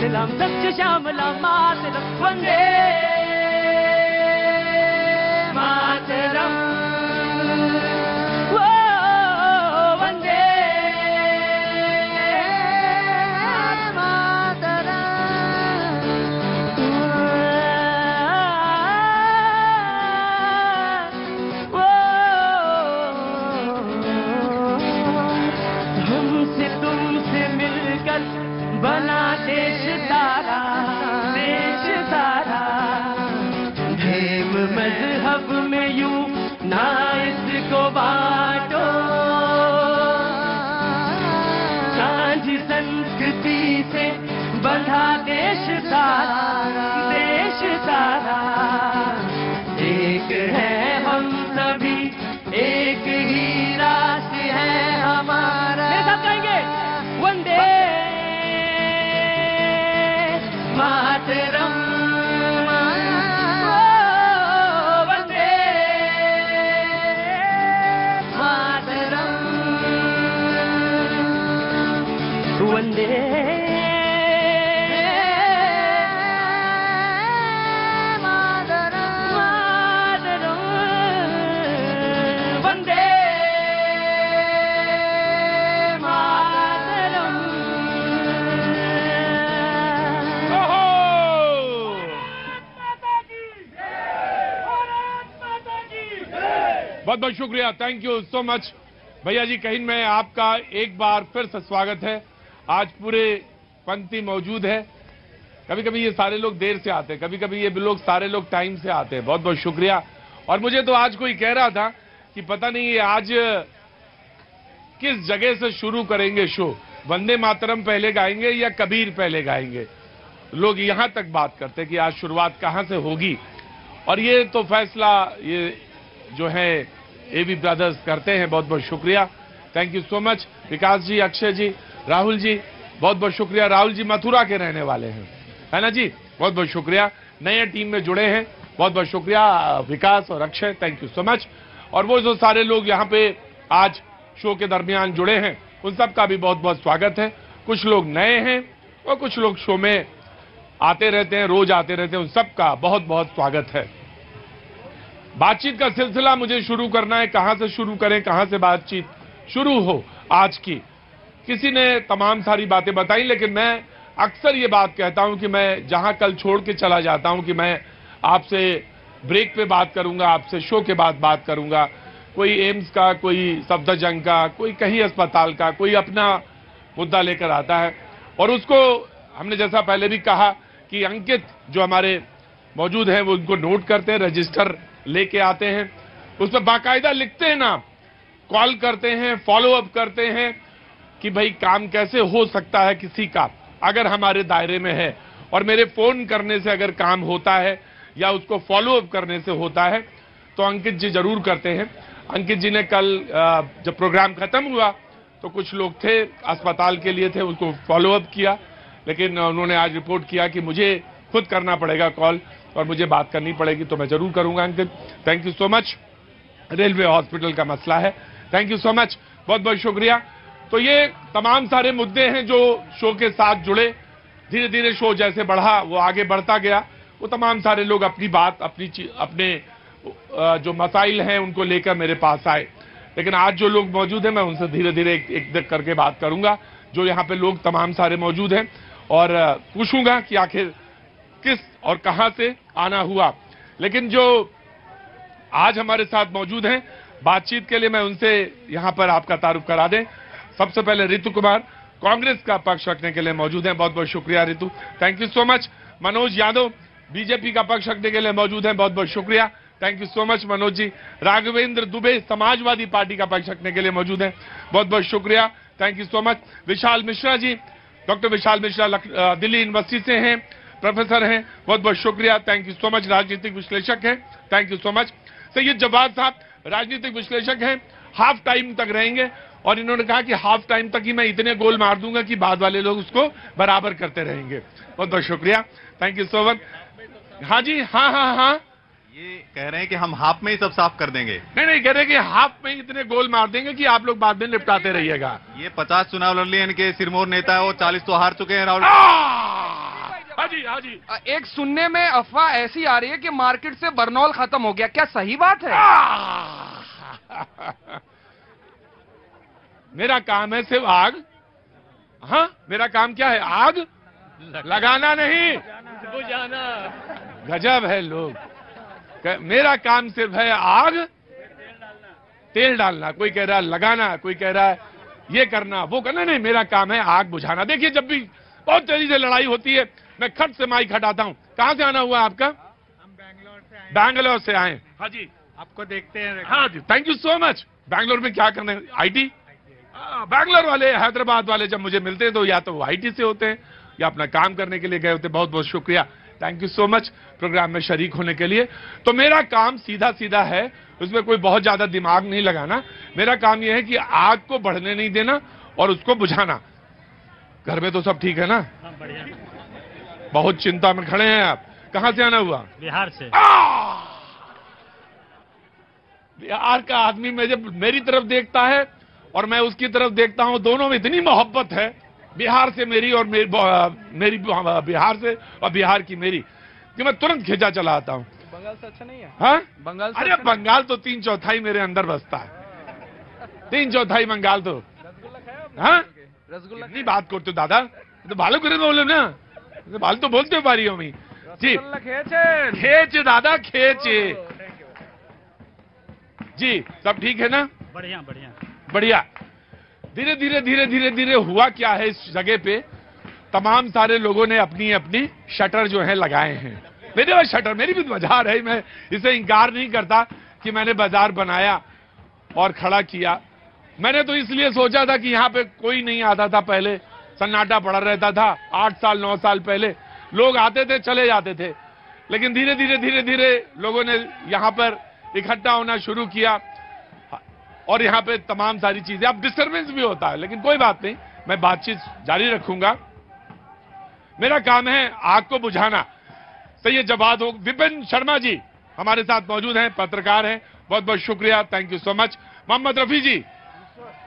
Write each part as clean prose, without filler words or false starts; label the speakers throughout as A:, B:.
A: मातरम सत्य श्यामला मातरम वंदे मातरम वो वंदे मातरम वो हमसे तुमसे मिलकर बना देश तारा धर्म मजहब में यूं ना इसको बांटो सांझी संस्कृति से बंधा देश सारा एक है हम सभी एक ही राष्ट्र है हमारा कहेंगे वंदे मातरम वंदे मातरम वंदे मातरम वंदे
B: बहुत बहुत शुक्रिया, थैंक यू सो मच भैया जी। कहीं में आपका एक बार फिर से स्वागत है। आज पूरे पंक्ति मौजूद है। कभी कभी ये सारे लोग देर से आते हैं, कभी कभी ये लोग सारे लोग टाइम से आते हैं। बहुत बहुत शुक्रिया। और मुझे तो आज कोई कह रहा था कि पता नहीं ये आज किस जगह से शुरू करेंगे शो, वंदे मातरम पहले गाएंगे या कबीर पहले गाएंगे। लोग यहां तक बात करते हैं कि आज शुरुआत कहां से होगी। और ये तो फैसला ये जो है एबी ब्रदर्स करते हैं। बहुत बहुत शुक्रिया, थैंक यू सो मच। विकास जी, अक्षय जी, राहुल जी, बहुत बहुत शुक्रिया। राहुल जी मथुरा के रहने वाले हैं, है ना जी, बहुत बहुत शुक्रिया। नए टीम में जुड़े हैं, बहुत बहुत शुक्रिया विकास और Akshay, thank you so much. और वो जो सारे लोग यहाँ पे आज शो के दरमियान जुड़े हैं उन सब का भी बहुत बहुत स्वागत है। कुछ लोग नए हैं और कुछ लोग शो में आते रहते हैं, रोज आते रहते हैं, उन सब का बहुत बहुत स्वागत है। बातचीत का सिलसिला मुझे शुरू करना है। कहां से शुरू करें, कहां से बातचीत शुरू हो आज की। किसी ने तमाम सारी बातें बताई, लेकिन मैं अक्सर ये बात कहता हूं कि मैं जहां कल छोड़ के चला जाता हूं कि मैं आपसे ब्रेक पे बात करूंगा, आपसे शो के बाद बात करूंगा। कोई एम्स का, कोई सफदरजंग का, कोई कहीं अस्पताल का, कोई अपना मुद्दा लेकर आता है। और उसको हमने जैसा पहले भी कहा कि अंकित जो हमारे मौजूद हैं वो उनको नोट करते हैं, रजिस्टर लेके आते हैं, उस पर बाकायदा लिखते हैं नाम, कॉल करते हैं, फॉलो अप करते हैं कि भाई काम कैसे हो सकता है किसी का अगर हमारे दायरे में है। और मेरे फोन करने से अगर काम होता है या उसको फॉलो अप करने से होता है तो अंकित जी जरूर करते हैं। अंकित जी ने कल जब प्रोग्राम खत्म हुआ तो कुछ लोग थे अस्पताल के लिए थे, उसको फॉलो अप किया, लेकिन उन्होंने आज रिपोर्ट किया कि मुझे खुद करना पड़ेगा कॉल और मुझे बात करनी पड़ेगी, तो मैं जरूर करूंगा Ankit. Thank you so much. Railway hospital का मसला है, थैंक यू सो मच, बहुत बहुत शुक्रिया। तो ये तमाम सारे मुद्दे हैं जो शो के साथ जुड़े। धीरे धीरे शो जैसे बढ़ा वो आगे बढ़ता गया, वो तमाम सारे लोग अपनी बात अपने जो मसाइल हैं उनको लेकर मेरे पास आए। लेकिन आज जो लोग मौजूद हैं मैं उनसे धीरे धीरे एक करके बात करूंगा। जो यहाँ पे लोग तमाम सारे मौजूद हैं और पूछूंगा कि आखिर किस और कहां से आना हुआ। लेकिन जो आज हमारे साथ मौजूद हैं बातचीत के लिए, मैं उनसे यहां पर आपका तारुफ करा दें। सबसे पहले रितु कुमार कांग्रेस का पक्ष रखने के लिए मौजूद हैं, बहुत बहुत शुक्रिया Ritu, thank you so much. Manoj Yadav BJP का पक्ष रखने के लिए मौजूद हैं, बहुत बहुत शुक्रिया, thank you so much Manoj ji. Raghavendra Dubey Samajwadi Party का पक्ष रखने के लिए मौजूद हैं, बहुत बहुत शुक्रिया, thank you so much. Vishal Mishra ji, doctor Vishal Mishra Delhi University से हैं, प्रोफेसर हैं, बहुत बहुत शुक्रिया, थैंक यू सो मच। राजनीतिक विश्लेषक हैं, thank you so much. Syed Jawad साहब राजनीतिक विश्लेषक हैं, हाफ टाइम तक रहेंगे और इन्होंने कहा कि हाफ टाइम तक ही मैं इतने गोल मार दूंगा कि बाद वाले लोग उसको बराबर करते रहेंगे, बहुत बहुत शुक्रिया, थैंक यू सो मच। हाँ जी, हाँ हाँ हाँ,
C: ये कह रहे हैं कि हम हाफ में ही सब साफ कर देंगे।
B: नहीं कह रहे कि हाफ में ही इतने गोल मार देंगे कि आप लोग बाद में निपटाते रहिएगा।
C: ये 50 चुनाव लड़ लिए, इनके सिरमौर नेता है वो 40 तो हार चुके हैं राहुल।
B: जी हाँ जी।
D: एक सुनने में अफवाह ऐसी आ रही है कि मार्केट से बरनौल खत्म हो गया, क्या सही बात है?
B: मेरा काम है सिर्फ आग। हाँ, मेरा काम क्या है? आग लगाना नहीं,
A: बुझाना।
B: गजब है लोग। मेरा काम सिर्फ है आग, तेल डालना। कोई कह रहा है लगाना, कोई कह रहा है ये करना वो करना। नहीं, मेरा काम है आग बुझाना। देखिए, जब भी बहुत तेजी से लड़ाई होती है, मैं खट से माइक हटाता हूं। कहां से आना हुआ आपका?
A: हम
B: बैंगलोर से आए। हाँ जी,
A: आपको देखते हैं।
B: हाँ जी, thank you so much. Bangalore में क्या करने? आईटी। बैंगलोर वाले, हैदराबाद वाले जब मुझे मिलते हैं तो या तो वो आईटी से होते हैं या अपना काम करने के लिए गए होते हैं। बहुत बहुत शुक्रिया, thank you so much program में शरीक होने के लिए। तो मेरा काम सीधा सीधा है, उसमें कोई बहुत ज्यादा दिमाग नहीं लगाना। मेरा काम यह है कि आग को बढ़ने नहीं देना और उसको बुझाना। घर में तो सब ठीक है ना?
A: बढ़िया।
B: बहुत चिंता में खड़े हैं आप। कहां से आना हुआ?
A: बिहार से।
B: बिहार का आदमी मैं जब मेरी तरफ देखता है और मैं उसकी तरफ देखता हूं, दोनों में इतनी मोहब्बत है, बिहार से मेरी और मेरी बिहार से और बिहार की मेरी, कि मैं तुरंत खिंचा चला आता हूं।
D: बंगाल से अच्छा नहीं है?
B: हाँ,
D: बंगाल से
B: अरे
D: अच्छा
B: बंगाल तो 3/4 मेरे अंदर बसता है। 3/4 बंगाल तो।
D: रसगुल्ला खाया आपने?
B: हाँ,
D: रसगुल्ला
B: इतनी बात करते हो दादा, तो भालो करे बोलो ना, तो भालो तो बोलते हो बारियों में जी।
D: रसगुल्ला खेचे।
B: खेच दादा, खेच जी। सब ठीक है ना?
A: बढ़िया बढ़िया
B: बढ़िया। धीरे धीरे धीरे धीरे धीरे हुआ क्या है, इस जगह पे तमाम सारे लोगों ने अपनी अपनी शटर जो है लगाए हैं। मेरे पास शटर, मेरी भी बाजार है, मैं इसे इंकार नहीं करता कि मैंने बाजार बनाया और खड़ा किया। मैंने तो इसलिए सोचा था कि यहाँ पे कोई नहीं आता था, पहले सन्नाटा पड़ा रहता था। 8 साल 9 साल पहले लोग आते थे, चले जाते थे, लेकिन धीरे धीरे धीरे धीरे लोगों ने यहाँ पर इकट्ठा होना शुरू किया और यहाँ पे तमाम सारी चीजें, अब डिस्टर्बेंस भी होता है, लेकिन कोई बात नहीं, मैं बातचीत जारी रखूंगा। मेरा काम है आग को बुझाना। सैयद जवाद हो, विपिन शर्मा जी हमारे साथ मौजूद हैं, पत्रकार हैं, बहुत बहुत शुक्रिया, thank you so much. Mohammed Rafi ji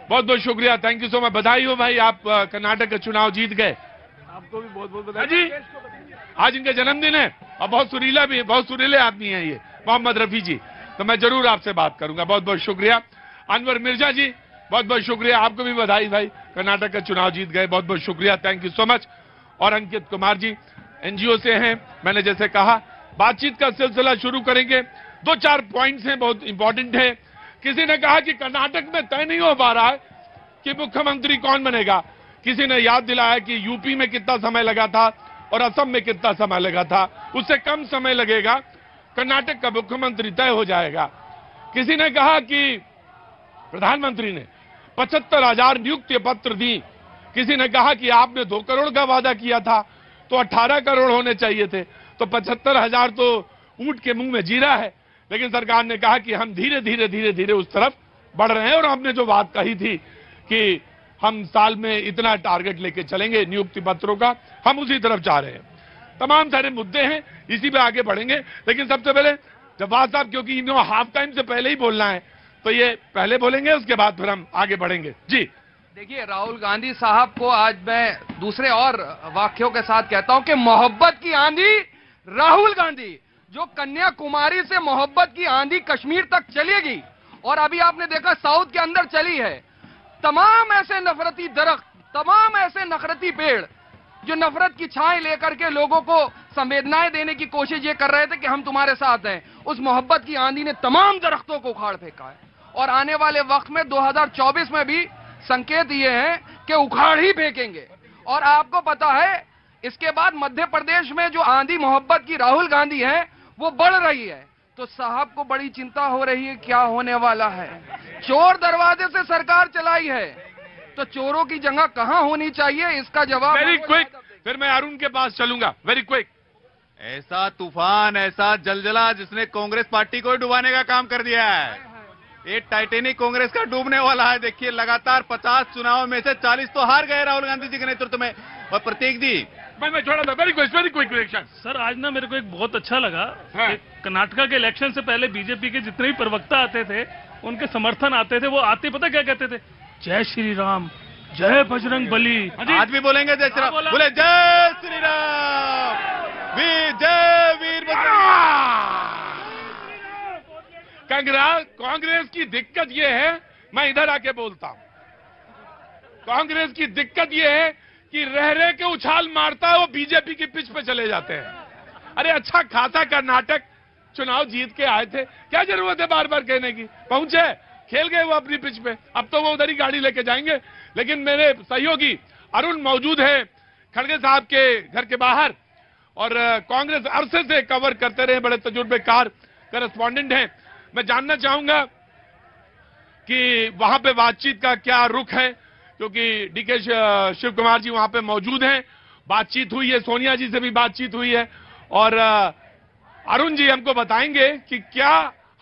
B: बहुत बहुत शुक्रिया, थैंक यू सो मच। बधाई हो भाई, आप कर्नाटक का चुनाव जीत गए।
A: आपको भी बहुत बहुत
B: बधाई जी। आज इनका जन्मदिन है और बहुत सुरीला भी, बहुत सुरीले आदमी हैं ये मोहम्मद रफी जी, तो मैं जरूर आपसे बात करूंगा। बहुत बहुत शुक्रिया। अनवर मिर्जा जी बहुत बहुत शुक्रिया, आपको भी बधाई भाई, कर्नाटक का चुनाव जीत गए, बहुत बहुत शुक्रिया, थैंक यू सो मच। और अंकित कुमार जी एनजीओ से हैं, मैंने जैसे कहा बातचीत का सिलसिला शुरू करेंगे। 2-4 पॉइंट्स हैं, बहुत इंपॉर्टेंट है। किसी ने कहा कि कर्नाटक में तय नहीं हो पा रहा है कि मुख्यमंत्री कौन बनेगा। किसी ने याद दिलाया कि यूपी में कितना समय लगा था और असम में कितना समय लगा था, उससे कम समय लगेगा, कर्नाटक का मुख्यमंत्री तय हो जाएगा। किसी ने कहा कि प्रधानमंत्री ने 75,000 नियुक्ति पत्र दी। किसी ने कहा कि आपने 2 करोड़ का वादा किया था तो 18 करोड़ होने चाहिए थे, तो 75,000 तो ऊंट के मुंह में जीरा है। लेकिन सरकार ने कहा कि हम धीरे धीरे धीरे धीरे उस तरफ बढ़ रहे हैं और हमने जो बात कही थी कि हम साल में इतना टारगेट लेके चलेंगे नियुक्ति पत्रों का, हम उसी तरफ जा रहे हैं। तमाम सारे मुद्दे हैं, इसी पे आगे बढ़ेंगे। लेकिन सबसे पहले जवाद साहब, क्योंकि इन्होंने हाफ टाइम से पहले ही बोलना है, तो ये पहले बोलेंगे, उसके बाद फिर हम आगे बढ़ेंगे जी।
D: देखिए, राहुल गांधी साहब को आज मैं दूसरे और वाक्यों के साथ कहता हूं कि मोहब्बत की आंधी राहुल गांधी, जो कन्याकुमारी से मोहब्बत की आंधी कश्मीर तक चलेगी और अभी आपने देखा साउथ के अंदर चली है। तमाम ऐसे नफरती दरख्त, तमाम ऐसे नफरती पेड़ जो नफरत की छाए लेकर के लोगों को संवेदनाएं देने की कोशिश ये कर रहे थे कि हम तुम्हारे साथ हैं, उस मोहब्बत की आंधी ने तमाम दरख्तों को उखाड़ फेंका है। और आने वाले वक्त में 2024 में भी संकेत ये है कि उखाड़ ही फेंकेंगे। और आपको पता है, इसके बाद मध्य प्रदेश में जो आंधी मोहब्बत की राहुल गांधी है वो बढ़ रही है। तो साहब को बड़ी चिंता हो रही है क्या होने वाला है। चोर दरवाजे से सरकार चलाई है, तो चोरों की जगह कहां होनी चाहिए, इसका जवाब
B: वेरी क्विक, फिर मैं अरुण के पास चलूंगा। Very quick.
C: ऐसा तूफान, ऐसा जलजला जिसने कांग्रेस पार्टी को डुबाने का काम कर दिया है। ये टाइटेनिक कांग्रेस का डूबने वाला है। देखिए, लगातार 50 चुनाव में से 40 तो हार गए राहुल गांधी जी के नेतृत्व में। और प्रतीक जी,
B: मैं छोड़ा था। Very quick reaction.
E: सर, आज ना मेरे को एक बहुत अच्छा लगा
B: हाँ।
E: कि कर्नाटका के इलेक्शन से पहले बीजेपी के जितने भी प्रवक्ता आते थे, उनके समर्थन आते थे, वो आते पता क्या कहते थे? जय श्री राम, जय बजरंग बली।
C: आज भी बोलेंगे जय श्री राम, बोले जय श्री राम। जय वीर
B: कांग्रेस की दिक्कत यह है, मैं इधर आके बोलता हूं, कांग्रेस की दिक्कत यह है कि रह के उछाल मारता है, वो बीजेपी की पिच पे चले जाते हैं। अरे अच्छा खासा कर्नाटक चुनाव जीत के आए थे, क्या जरूरत है बार बार कहने की? पहुंचे, खेल गए वो अपनी पिच पे, अब तो वो उधर ही गाड़ी लेके जाएंगे। लेकिन मेरे सहयोगी अरुण मौजूद है खड़गे साहब के घर के बाहर, और कांग्रेस अरसे से कवर करते रहे, बड़े तजुर्बेकार करस्पॉन्डेंट हैं। मैं जानना चाहूंगा कि वहां पे बातचीत का क्या रुख है, क्योंकि डीके शिव कुमार जी वहां पे मौजूद हैं, बातचीत हुई है, सोनिया जी से भी बातचीत हुई है, और अरुण जी हमको बताएंगे कि क्या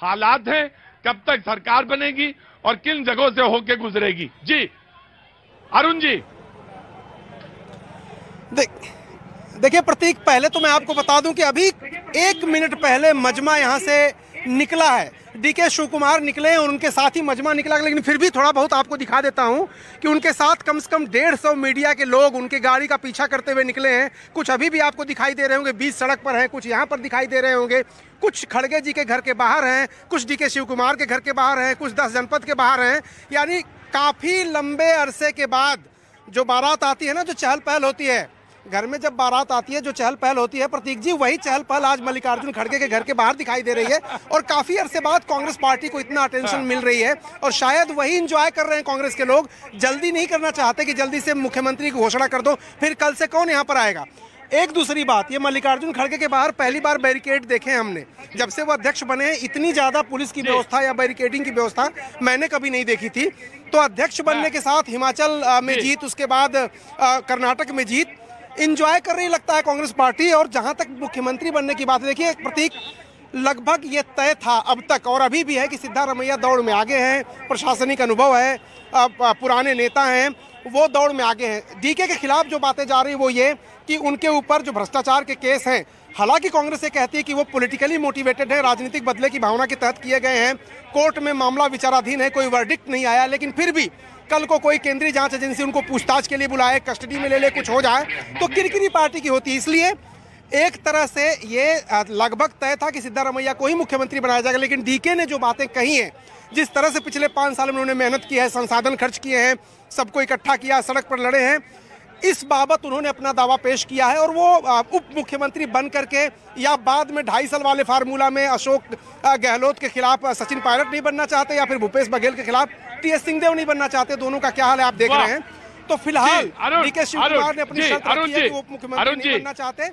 B: हालात हैं, कब तक सरकार बनेगी और किन जगहों से होके गुजरेगी। जी अरुण जी।
F: देखिए प्रतीक, पहले तो मैं आपको बता दूं कि अभी 1 मिनट पहले मजमा यहां से निकला है, डीके शिव कुमार निकले और उनके साथ ही मजमा निकला, लेकिन फिर भी थोड़ा बहुत आपको दिखा देता हूं कि उनके साथ कम से कम 150 मीडिया के लोग उनके गाड़ी का पीछा करते हुए निकले हैं। कुछ अभी भी आपको दिखाई दे रहे होंगे, बीच सड़क पर हैं, कुछ यहां पर दिखाई दे रहे होंगे, कुछ खड़गे जी के घर के बाहर हैं, कुछ डीके शिव कुमार के घर के बाहर हैं, कुछ 10 जनपद के बाहर हैं। यानी काफी लंबे अरसे के बाद जो बारात आती है ना, जो चहल पहल होती है घर में, जब बारात आती है जो चहल पहल होती है प्रतीक जी, वही चहल पहल आज मल्लिकार्जुन खड़गे के घर के बाहर दिखाई दे रही है। और काफी अरसे बाद कांग्रेस पार्टी को इतना अटेंशन मिल रही है, और शायद वही एंजॉय कर रहे हैं कांग्रेस के लोग। जल्दी नहीं करना चाहते कि जल्दी से मुख्यमंत्री की घोषणा कर दो, फिर कल से कौन यहाँ पर आएगा। एक दूसरी बात, ये मल्लिकार्जुन खड़गे के बाहर पहली बार बैरिकेड देखे हमने, जब से वो अध्यक्ष बने इतनी ज्यादा पुलिस की व्यवस्था या बैरिकेडिंग की व्यवस्था मैंने कभी नहीं देखी थी। तो अध्यक्ष बनने के साथ हिमाचल में जीत, उसके बाद कर्नाटक में जीत, इंजॉय कर रही लगता है कांग्रेस पार्टी। और जहां तक मुख्यमंत्री बनने की बात है, देखिए प्रतीक, लगभग ये तय था अब तक और अभी भी है कि सिद्धारमैया दौड़ में आगे हैं, प्रशासनिक अनुभव है, पुराने नेता हैं, वो दौड़ में आगे हैं। डीके के खिलाफ जो बातें जा रही वो ये कि उनके ऊपर जो भ्रष्टाचार के केस हैं, हालांकि कांग्रेस ये कहती है कि वो पॉलिटिकली मोटिवेटेड है, राजनीतिक बदले की भावना के तहत किए गए हैं, कोर्ट में मामला विचाराधीन है, कोई वर्डिक्ट नहीं आया, लेकिन फिर भी कल को कोई केंद्रीय जांच एजेंसी उनको पूछताछ के लिए बुलाए, कस्टडी में ले ले, कुछ हो जाए तो किरकिरी पार्टी की होती है। इसलिए एक तरह से ये लगभग तय था कि सिद्धारमैया को ही मुख्यमंत्री बनाया जाएगा। लेकिन डीके ने जो बातें कही हैं, जिस तरह से पिछले 5 साल में उन्होंने मेहनत की है, संसाधन खर्च किए हैं, सबको इकट्ठा किया, सड़क पर लड़े हैं, इस बाबत उन्होंने अपना दावा पेश किया है। और वो उप मुख्यमंत्री बन करके या बाद में 2.5 साल वाले फार्मूला में अशोक गहलोत के खिलाफ सचिन पायलट नहीं बनना चाहते, या फिर भूपेश बघेल के खिलाफ टीएस सिंहदेव नहीं बनना चाहते। दोनों का क्या हाल है आप देख रहे हैं। तो फिलहाल डीके शिव कुमार ने अपनी शर्त रखी है कि वो मुख्यमंत्री नहीं बनना चाहते।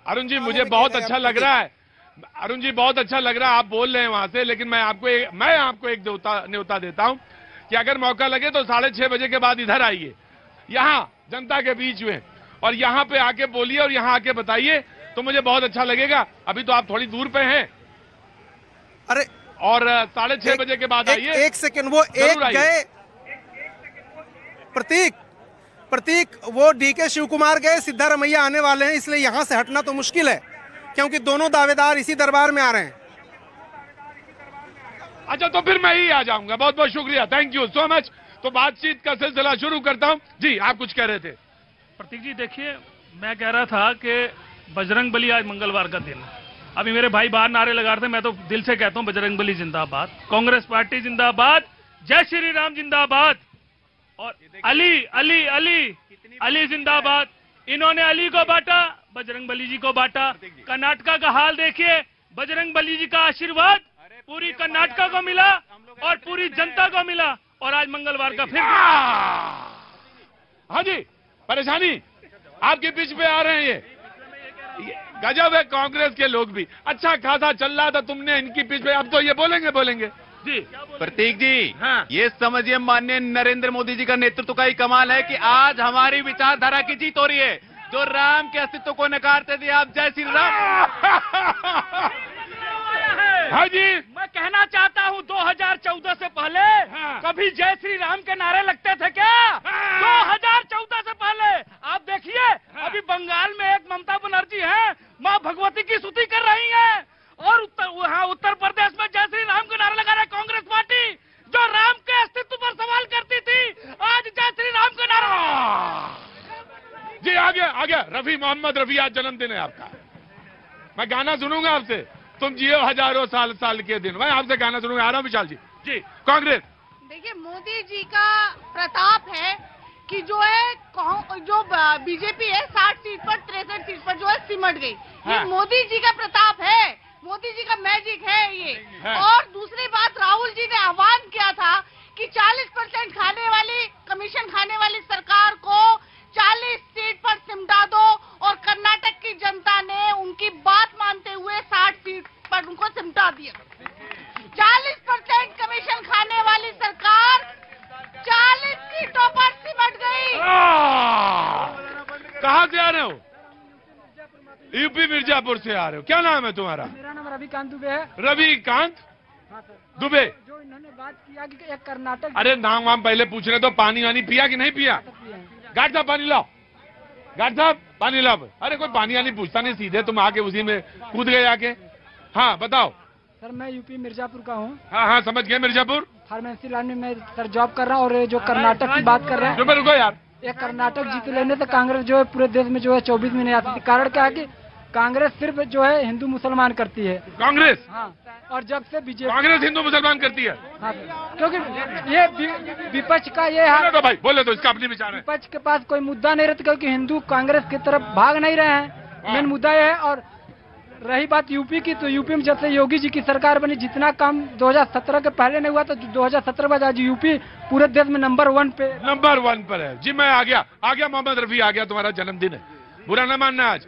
B: अरुण जी मुझे बहुत अच्छा लग रहा है, अरुण जी बहुत अच्छा लग रहा है आप बोल रहे हैं वहां से, लेकिन मैं आपको एक न्योता देता हूं कि अगर मौका लगे तो 6:30 बजे के बाद इधर आइए, यहाँ जनता के बीच में, और यहाँ पे आके बोलिए और यहाँ आके बताइए, तो मुझे बहुत अच्छा लगेगा। अभी तो आप थोड़ी दूर पे हैं,
F: अरे
B: और 6:30 बजे के बाद आइए।
F: एक सेकंड, वो एक गए प्रतीक, वो डीके शिव कुमार गए, सिद्धारमैया आने वाले हैं, इसलिए यहां से हटना तो मुश्किल है, क्योंकि दोनों दावेदार इसी दरबार में आ रहे हैं।
B: अच्छा, तो फिर मैं ही आ जाऊंगा। बहुत बहुत शुक्रिया, थैंक यू सो मच। तो बातचीत का सिलसिला शुरू करता हूं। जी आप कुछ कह रहे थे।
E: प्रतीक जी देखिए, मैं कह रहा था कि बजरंग बली आज मंगलवार का दिन है। अभी मेरे भाई बाहर नारे लगा रहे थे, मैं तो दिल से कहता हूं बजरंग बली जिंदाबाद, कांग्रेस पार्टी जिंदाबाद, जय श्री राम जिंदाबाद, और अली अली अली अली जिंदाबाद। इन्होंने अली को बांटा, बजरंग बली जी को बांटा। कर्नाटका का हाल देखिए, बजरंग बली जी का आशीर्वाद पूरी कर्नाटका को मिला और पूरी जनता को मिला, और आज मंगलवार का फिर।
B: हाँ जी, परेशानी आपके बीच में आ रहे हैं, ये गजब है। कांग्रेस के लोग भी अच्छा खासा चल रहा था, तुमने इनकी पीछ पे, अब तो ये बोलेंगे जी।
C: प्रतीक जी,
B: हाँ।
C: ये समझिए माननीय नरेंद्र मोदी जी का नेतृत्व का ही कमाल है कि आज हमारी विचारधारा की जीत हो रही है। जो राम के अस्तित्व को नकारते थे, आप जय श्री राम।
B: हाँ जी,
E: मैं कहना चाहता हूँ 2014 से पहले कभी जय श्री राम के नारे लगते थे क्या? 2014 से पहले आप देखिए, अभी बंगाल में एक ममता बनर्जी है, माँ भगवती की स्तुति कर रही है, और उत्तर प्रदेश में जय श्री राम के नारे लगा रहे कांग्रेस पार्टी, जो राम के अस्तित्व पर सवाल करती थी, आज जय श्री राम के नारा।
B: जी आ गया रफी, मोहम्मद रफी, आज जन्मदिन है आपका। मैं गाना सुनूंगा आपसे, तुम जियो हजारों साल साल के दिन। मैं आपसे गाना सुनूंगा। आ रहा हूं विशाल जी। जी कांग्रेस।
G: देखिए, मोदी जी का प्रताप है कि जो बीजेपी है 60 सीट पर 63 सीट पर जो है सिमट गई। ये मोदी जी का प्रताप है, मोदी जी का मैजिक है ये। और दूसरी बात, राहुल जी ने आह्वान किया था कि 40% कमीशन खाने वाली सरकार को 40 सीट पर सिमटा दो, और कर्नाटक की जनता ने उनकी बात मानते हुए 60 सीट पर उनको सिमटा दिया। 40% कमीशन खाने वाली सरकार 40 सीटों पर सिमट गई।
B: कहाँ से आ रहे हो? यूपी मिर्जापुर से आ रहे हो। क्या नाम है तुम्हारा?
H: मेरा नाम रविकांत दुबे है।
B: रविकांत दुबे।
H: जो इन्होंने बात किया कि एक कर्नाटक,
B: अरे नाम वाम पहले पूछ रहे तो पानी वानी पिया कि नहीं पिया? गार्ड साहब पानी लाओ, गार्ड साहब पानी लाओ। अरे कोई पानी वानी पूछता नहीं, सीधे तुम आके उसी में कूद गए आके। हाँ बताओ।
H: सर मैं यूपी मिर्जापुर का हूँ।
B: हाँ हाँ समझ गए, मिर्जापुर
H: फार्मेसी लाइन में मैं सर जॉब कर रहा हूँ। और जो कर्नाटक की बात कर रहे हैं,
B: रुको यार,
H: ये कर्नाटक जीत लेने से कांग्रेस जो है पूरे देश में जो है 24 में नहीं आती थी। कारण क्या है कि कांग्रेस सिर्फ जो है हिंदू मुसलमान करती है।
B: कांग्रेस?
H: हाँ, और जब से बीजेपी
B: कांग्रेस हिंदू मुसलमान करती है।
H: हाँ, क्योंकि ये विपक्ष का ये है।
B: तो भाई बोले तो इसका अपनी विचार है।
H: विपक्ष के पास कोई मुद्दा नहीं रहता, क्योंकि हिंदू कांग्रेस की तरफ भाग नहीं रहे हैं। मेन मुद्दा ये है। और रही बात यूपी की, तो यूपी में जब से योगी जी की सरकार बनी, जितना काम 2017 के पहले नहीं हुआ था, 2017 बाद आज यूपी पूरे देश में नंबर 1 पर
B: है। जी मैं आ गया मोहम्मद रफी आ गया। तुम्हारा जन्मदिन है, बुरा न मानना आज।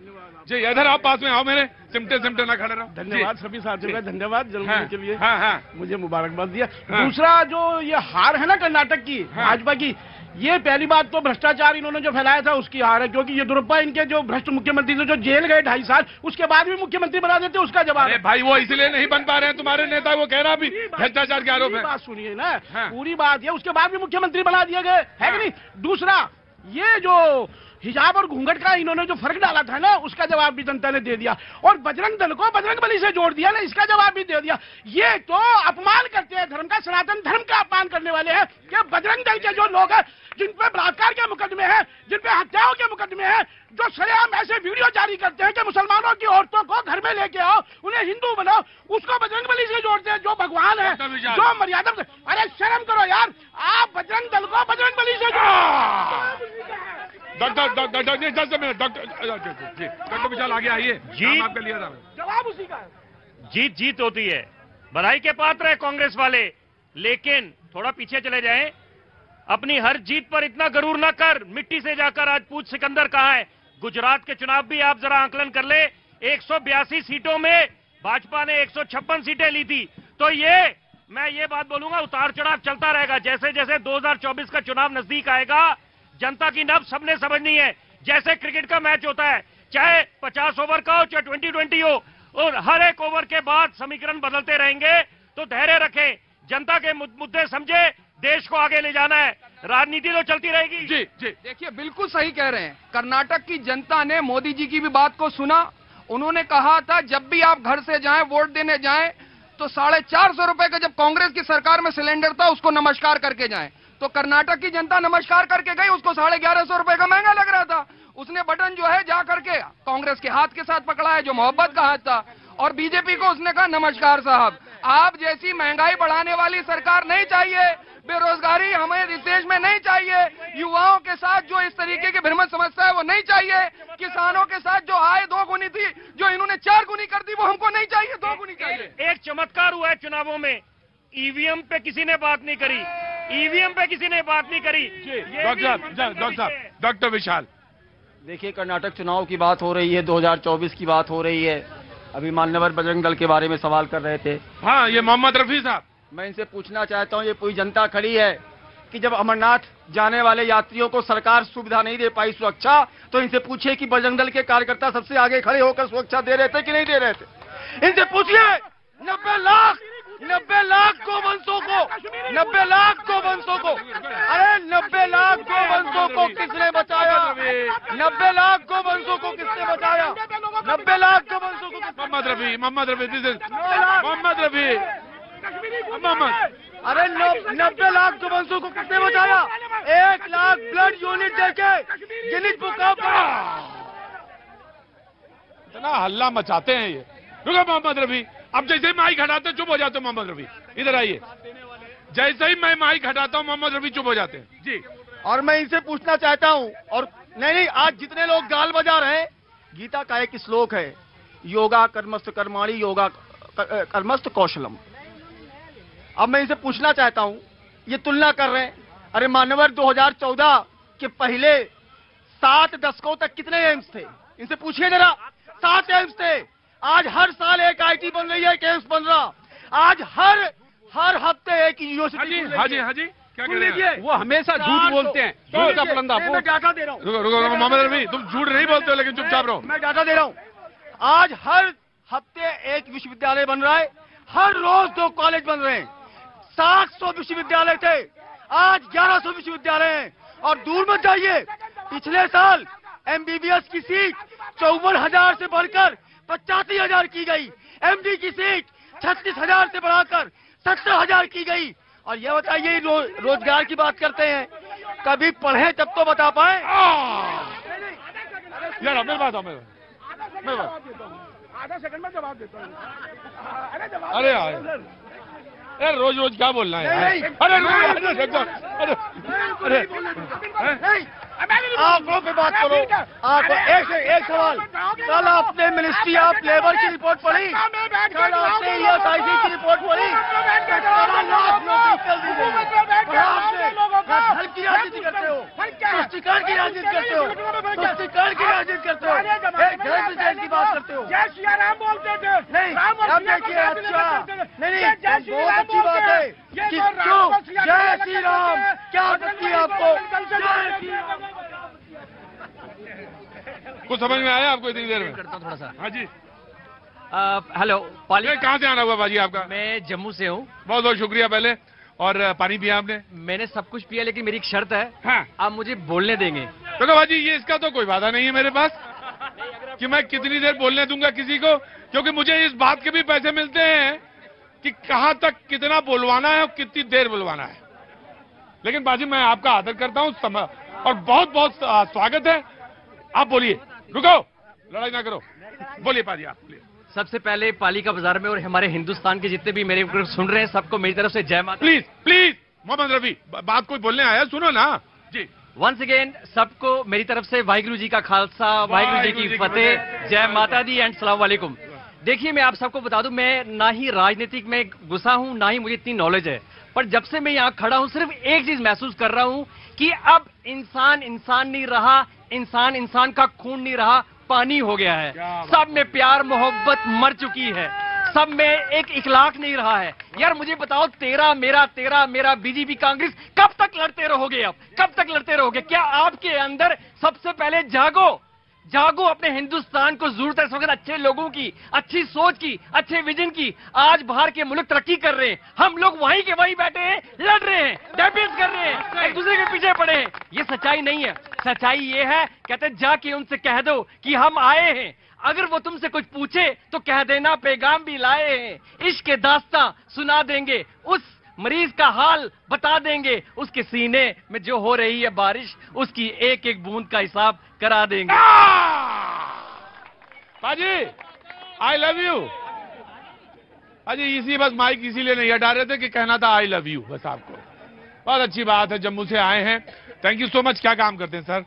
B: जी इधर आप पास में आओ, मेरे सिमटे ना खड़े रहो।
A: धन्यवाद सभी साथियों का, धन्यवाद जन्मदिन के लिए।
B: हाँ
A: मुझे मुबारकबाद दिया। दूसरा जो ये हार है ना कर्नाटक की भाजपा की, ये पहली बात तो भ्रष्टाचार इन्होंने जो फैलाया था उसकी हार है। क्योंकि येदियुरप्पा इनके जो भ्रष्ट मुख्यमंत्री थे, जो जेल गए 2.5 साल, उसके बाद भी मुख्यमंत्री बना देते, उसका जवाब है।
B: भाई वो इसलिए नहीं बन पा रहे हैं तुम्हारे नेता, वो कह रहा भी भ्रष्टाचार के आरोप है।
A: बात सुनिए ना, पूरी बात ये, उसके बाद भी मुख्यमंत्री बना दिए गए, है कि नहीं। दूसरा, ये जो हिजाब और घूंघट का इन्होंने जो फर्क डाला था ना, उसका जवाब भी जनता ने दे दिया। और बजरंग दल को बजरंग बली से जोड़ दिया ना, इसका जवाब भी दे दिया। ये तो अपमान करते हैं धर्म का, सनातन धर्म का अपमान करने वाले हैं कि बजरंग दल के जो लोग हैं, जिन पे बलात्कार के मुकदमे हैं, जिन पे हत्याओं के मुकदमे हैं, जो सरेआम ऐसे वीडियो जारी करते हैं कि मुसलमानों की औरतों को घर में लेके आओ, उन्हें हिंदू बनाओ, उसको बजरंग बली से जोड़ते हैं, जो भगवान है, जो मर्यादा से। अरे शर्म करो यार, आप बजरंग दल को बजरंग बली से जोड़ो।
B: डॉक्टर विशाल आगे आइए।
A: जी
B: आपका लिया था,
A: जवाब उसी का है।
E: जीत होती है, बधाई के पात्र है कांग्रेस वाले, लेकिन थोड़ा पीछे चले जाएं। अपनी हर जीत पर इतना गरूर ना कर, मिट्टी से जाकर आज पूछ सिकंदर कहाँ है। गुजरात के चुनाव भी आप जरा आंकलन कर ले, 182 सीटों में भाजपा ने 156 सीटें ली थी। तो मैं ये बात बोलूंगा, उतार चढ़ाव चलता रहेगा। जैसे जैसे 2024 का चुनाव नजदीक आएगा, जनता की नब्ज सबने समझनी है। जैसे क्रिकेट का मैच होता है, चाहे 50 ओवर का हो, चाहे 2020 हो, और हर एक ओवर के बाद समीकरण बदलते रहेंगे। तो धैर्य रखें, जनता के मुद्दे समझे, देश को आगे ले जाना है, राजनीति तो चलती रहेगी।
B: जी जी
D: देखिए बिल्कुल सही कह रहे हैं। कर्नाटक की जनता ने मोदी जी की भी बात को सुना। उन्होंने कहा था जब भी आप घर से जाएं, वोट देने जाएं, तो 450 रुपए का जब कांग्रेस की सरकार में सिलेंडर था, उसको नमस्कार करके जाएं। तो कर्नाटक की जनता नमस्कार करके गई, उसको 1150 रुपए का महंगा लग रहा था। उसने बटन जो है जा करके कांग्रेस के हाथ के साथ पकड़ा है, जो मोहब्बत का हाथ था। और बीजेपी को उसने कहा नमस्कार साहब, आप जैसी महंगाई बढ़ाने वाली सरकार नहीं चाहिए, बेरोजगारी हमें इस देश में नहीं चाहिए, युवाओं के साथ जो इस तरीके की भ्रमण समस्या है वो नहीं चाहिए, किसानों के साथ जो आय 2 गुनी थी, जो इन्होंने 4 गुनी कर दी, वो हमको नहीं चाहिए, 2 गुनी चाहिए।
E: एक चमत्कार हुआ है चुनावों में, ईवीएम पे किसी ने बात नहीं करी, ईवीएम पे किसी ने बात नहीं करी।
B: डॉक्टर विशाल,
I: देखिए कर्नाटक चुनाव की बात हो रही है, 2024 की बात हो रही है। अभी मान्यवर बजरंग दल के बारे में सवाल कर रहे थे।
B: हाँ, ये मोहम्मद रफी साहब,
I: मैं इनसे पूछना चाहता हूँ, ये पूरी जनता खड़ी है कि जब अमरनाथ जाने वाले यात्रियों को सरकार सुविधा नहीं दे पाई, सुरक्षा, तो इनसे पूछिए कि बजरंग दल के कार्यकर्ता सबसे आगे खड़े होकर सुरक्षा दे रहे थे कि नहीं दे रहे थे। इनसे पूछिए 90 लाख गोवंशों को, 90 लाख गोवंशों को, अरे 90 लाख गोवंशों को किसने बचाया? 90 लाख गोवंशों को किसने बचाया? 90 लाख गोवंशों को
B: मोहम्मद रफी, दिस इज मोहम्मद रफी,
I: अरे 90 लाख गोवंशों को किसने बचाया? 1 लाख ब्लड यूनिट देके गिनीज बुक ऑफ
B: इतना हल्ला मचाते हैं ये। रुको मोहम्मद रफी, अब जैसे ही माइक हटाते चुप हो जाते हो मोहम्मद रफी, इधर आइए। जैसे ही मैं माइक हटाता हूँ मोहम्मद रफी चुप हो जाते हैं जी।
I: और मैं इनसे पूछना चाहता हूं, और नहीं, आज जितने लोग गाल बजा रहे हैं, गीता का एक श्लोक है, योगा कर्मस्त कर्माणि योगा कर्मस्त कौशलम। अब मैं इनसे पूछना चाहता हूं, ये तुलना कर रहे हैं, अरे मान्यवर 2014 के पहले 7 दशकों तक कितने एम्स थे? इनसे पूछिए जरा, 7 एम्स थे। आज हर साल एक आईटी बन रही है, एक एम्स बन रहा। आज हर हफ्ते एक यूनिवर्सिटी।
B: हाजी क्या कह रहे हैं?
A: वो हमेशा झूठ बोलते हैं, झूठ का फलंदा।
I: मैं डाटा दे रहा हूँ।
B: रुको मोहम्मद रफी, तुम झूठ नहीं बोलते हो लेकिन चुपचाप रहो।
I: मैं डाटा दे रहा हूँ। आज हर हफ्ते एक विश्वविद्यालय बन रहा है, हर रोज 2 कॉलेज बन रहे हैं। 700 विश्वविद्यालय थे, आज 1100 विश्वविद्यालय हैं। और दूर मत जाइए, पिछले साल एमबीबीएस की सीट 54,000 से बढ़कर 85,000 की गई। एमडी की सीट 36,000 से बढ़ाकर 70,000 की गई। और ये बताइए, रोजगार की बात करते हैं, कभी पढ़े तब तो बता पाए।
B: यार मेरी बात
A: आधा सेकंड में जवाब देता हूँ।
B: अरे यार रोज क्या बोलना है? अरे
I: आंकड़ों पे बात करो। एक सवाल, कल आपने मिनिस्ट्री ऑफ लेबर की रिपोर्ट पढ़ी? कल आपने ESIC की रिपोर्ट पढ़ी? 17 लाख नौकरी कर दी गई। धन की राजनीति करते हो, तुष्टिकरण की राजनीति करते हो, तुष्टिकरण की राजनीति करते हो, जय विजय की बात करते हो।
A: जय श्री राम बोलते थे।
I: नहीं, अब देखिए, अच्छा नहीं, बहुत अच्छी बात है कि क्यों जय श्री राम क्या करती है आपको?
B: कुछ समझ में आया आपको इतनी देर में?
J: करता थोड़ा सा।
B: हाँ जी।
J: हेलो पाली,
B: कहाँ से आना हुआ बाजी आपका?
J: मैं जम्मू से हूँ।
B: बहुत बहुत शुक्रिया। पहले और पानी पिया आपने?
J: मैंने सब कुछ पिया, लेकिन मेरी एक शर्त है।
B: हाँ।
J: आप मुझे बोलने देंगे।
B: तो बाजी ये इसका तो कोई वादा नहीं है मेरे पास कि मैं कितनी देर बोलने दूंगा किसी को, क्योंकि मुझे इस बात के भी पैसे मिलते हैं कि कहां तक कितना बोलवाना है और कितनी देर बोलवाना है। लेकिन बाजी मैं आपका आदर करता हूं और बहुत बहुत स्वागत है। आप बोलिए, रुको, लड़ाई ना करो, बोलिए पाजी आप बोलिए।
J: सबसे पहले पालिका बाजार में और हमारे हिंदुस्तान के जितने भी मेरे ऊपर सुन रहे हैं सबको मेरी तरफ से जय माता।
B: प्लीज मोहम्मद रफी, बात कोई बोलने आया, सुनो ना जी।
J: वंस अगेन सबको मेरी तरफ से वाहिगुरु जी का खालसा, वाहिगुरु जी की फतेह, जय माता दी एंड सलाम वालेकुम। देखिए, मैं आप सबको बता दूं, मैं ना ही राजनीतिक में घुसा हूं, ना ही मुझे इतनी नॉलेज है, पर जब से मैं यहाँ खड़ा हूं सिर्फ एक चीज महसूस कर रहा हूं कि अब इंसान इंसान नहीं रहा, इंसान इंसान का खून नहीं रहा, पानी हो गया है। सब में प्यार मोहब्बत मर चुकी है, सब में एक इखलाक नहीं रहा है। यार मुझे बताओ, तेरा मेरा बीजेपी कांग्रेस कब तक लड़ते रहोगे? अब कब तक लड़ते रहोगे? क्या आपके अंदर सबसे पहले जागो, अपने हिंदुस्तान को जरूरत है इस वक्त अच्छे लोगों की, अच्छी सोच की, अच्छे विजन की। आज बाहर के मुल्क तरक्की कर रहे हैं, हम लोग वहीं के वहीं बैठे हैं, लड़ रहे हैं, डिबेट कर रहे हैं, एक दूसरे के पीछे पड़े हैं। ये सच्चाई नहीं है। सच्चाई ये है, कहते जाके उनसे कह दो कि हम आए हैं। अगर वो तुमसे कुछ पूछे तो कह देना पैगाम भी लाए हैं, इश्क दास्तां सुना देंगे, उस मरीज का हाल बता देंगे, उसके सीने में जो हो रही है बारिश, उसकी एक एक बूंद का हिसाब करा देंगे।
B: पाजी आई लव यू। पाजी इसी बस माइक इसीलिए नहीं हटा रहे थे कि कहना था आई लव यू बस आपको। बहुत अच्छी बात है, जम्मू से आए हैं, थैंक यू सो मच। क्या काम करते हैं सर?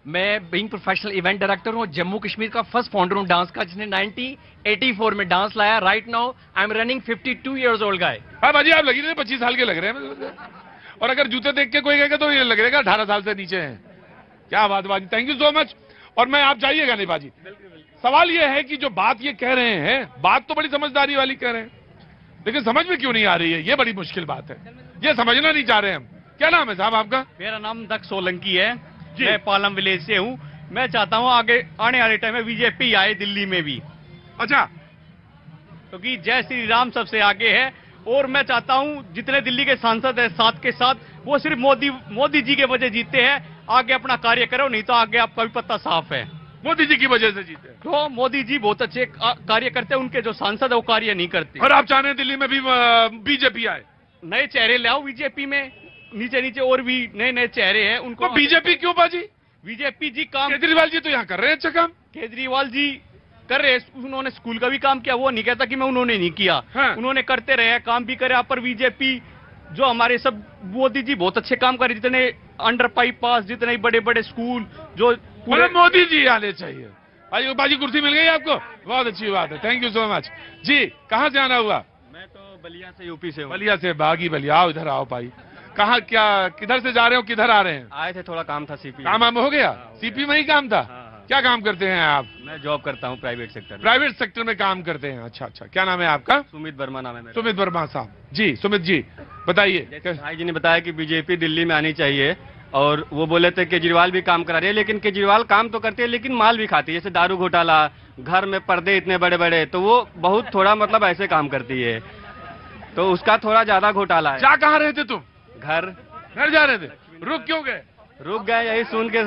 J: मैं बीइंग प्रोफेशनल इवेंट डायरेक्टर हूँ, जम्मू कश्मीर का फर्स्ट फाउंडर हूँ डांस का, जिसने 1984 में डांस लाया। Right now I am running 52 years old guy।
B: हाँ भाजी, आप लगी रहे 25 साल के लग रहे हैं, और अगर जूते देख के कोई कहेगा तो ये लग रहेगा 18 साल से नीचे हैं। क्या बात बाजी, थैंक यू सो मच। और मैं आप जाइएगा नहीं बाजी। सवाल ये है कि जो बात ये कह रहे हैं, बात तो बड़ी समझदारी वाली कह रहे हैं, लेकिन समझ में क्यों नहीं आ रही है, ये बड़ी मुश्किल बात है। ये समझना नहीं चाह रहे हम। क्या नाम है साहब आपका?
K: मेरा नाम दक्ष सोलंकी है, मैं पालम विलेज से हूँ। मैं चाहता हूँ आगे आने वाले टाइम में बीजेपी आए दिल्ली में भी।
B: अच्छा,
K: क्योंकि जय श्री राम सबसे आगे है। और मैं चाहता हूँ जितने दिल्ली के सांसद है साथ के साथ, वो सिर्फ मोदी जी के वजह जीते हैं। आगे अपना कार्य करो, नहीं तो आगे आपका भी पत्ता साफ है।
B: मोदी जी की वजह से जीते
K: तो मोदी जी बहुत अच्छे कार्य करते हैं, उनके जो सांसद है वो कार्य नहीं करते।
B: और आप चाह रहे हैं दिल्ली में भी बीजेपी आए,
K: नए चेहरे ले आओ बीजेपी में, नीचे और भी नए चेहरे हैं उनको।
B: तो बीजेपी क्यों बाजी?
K: बीजेपी जी काम,
B: केजरीवाल जी तो यहाँ कर रहे हैं अच्छा काम।
K: केजरीवाल जी कर रहे, उन्होंने स्कूल का भी काम किया, वो नहीं कहता कि मैं उन्होंने नहीं किया। उन्होंने करते रहे, काम भी करे। पर बीजेपी जो हमारे सब मोदी जी बहुत अच्छे काम करे, जितने अंडर पाइप पास, जितने बड़े बड़े स्कूल जो
B: मोदी जी आने चाहिए। भाई बाजी कुर्सी मिल गई आपको, बहुत अच्छी बात है, थैंक यू सो मच जी। कहाँ से आना हुआ?
I: मैं तो बलिया से, यूपी से।
B: बलिया से, बागी बलिया। आओ इधर आओ भाई। कहाँ, क्या, किधर से जा रहे हो, किधर आ रहे हैं?
I: आए थे, थोड़ा काम था सीपी।
B: काम हो गया? सीपी में ही काम था? क्या काम करते हैं आप?
I: मैं जॉब करता हूँ प्राइवेट सेक्टर।
B: प्राइवेट सेक्टर में काम करते हैं, अच्छा अच्छा। क्या नाम है आपका?
I: सुमित वर्मा नाम है मेरा।
B: सुमित वर्मा साहब जी। सुमित जी बताइए।
I: भाई जी ने बताया कि बीजेपी दिल्ली में आनी चाहिए, और वो बोले थे केजरीवाल भी काम करा रही है, लेकिन केजरीवाल काम तो करती है लेकिन माल भी खाती है, जैसे दारू घोटाला, घर में पर्दे इतने बड़े बड़े, तो वो बहुत थोड़ा मतलब ऐसे काम करती है, तो उसका थोड़ा ज्यादा घोटाला है।
B: जा कहाँ रहे थे तुम?
I: घर
B: जा रहे थे, रुक क्यों गए?
I: रुक गए, यही सुन के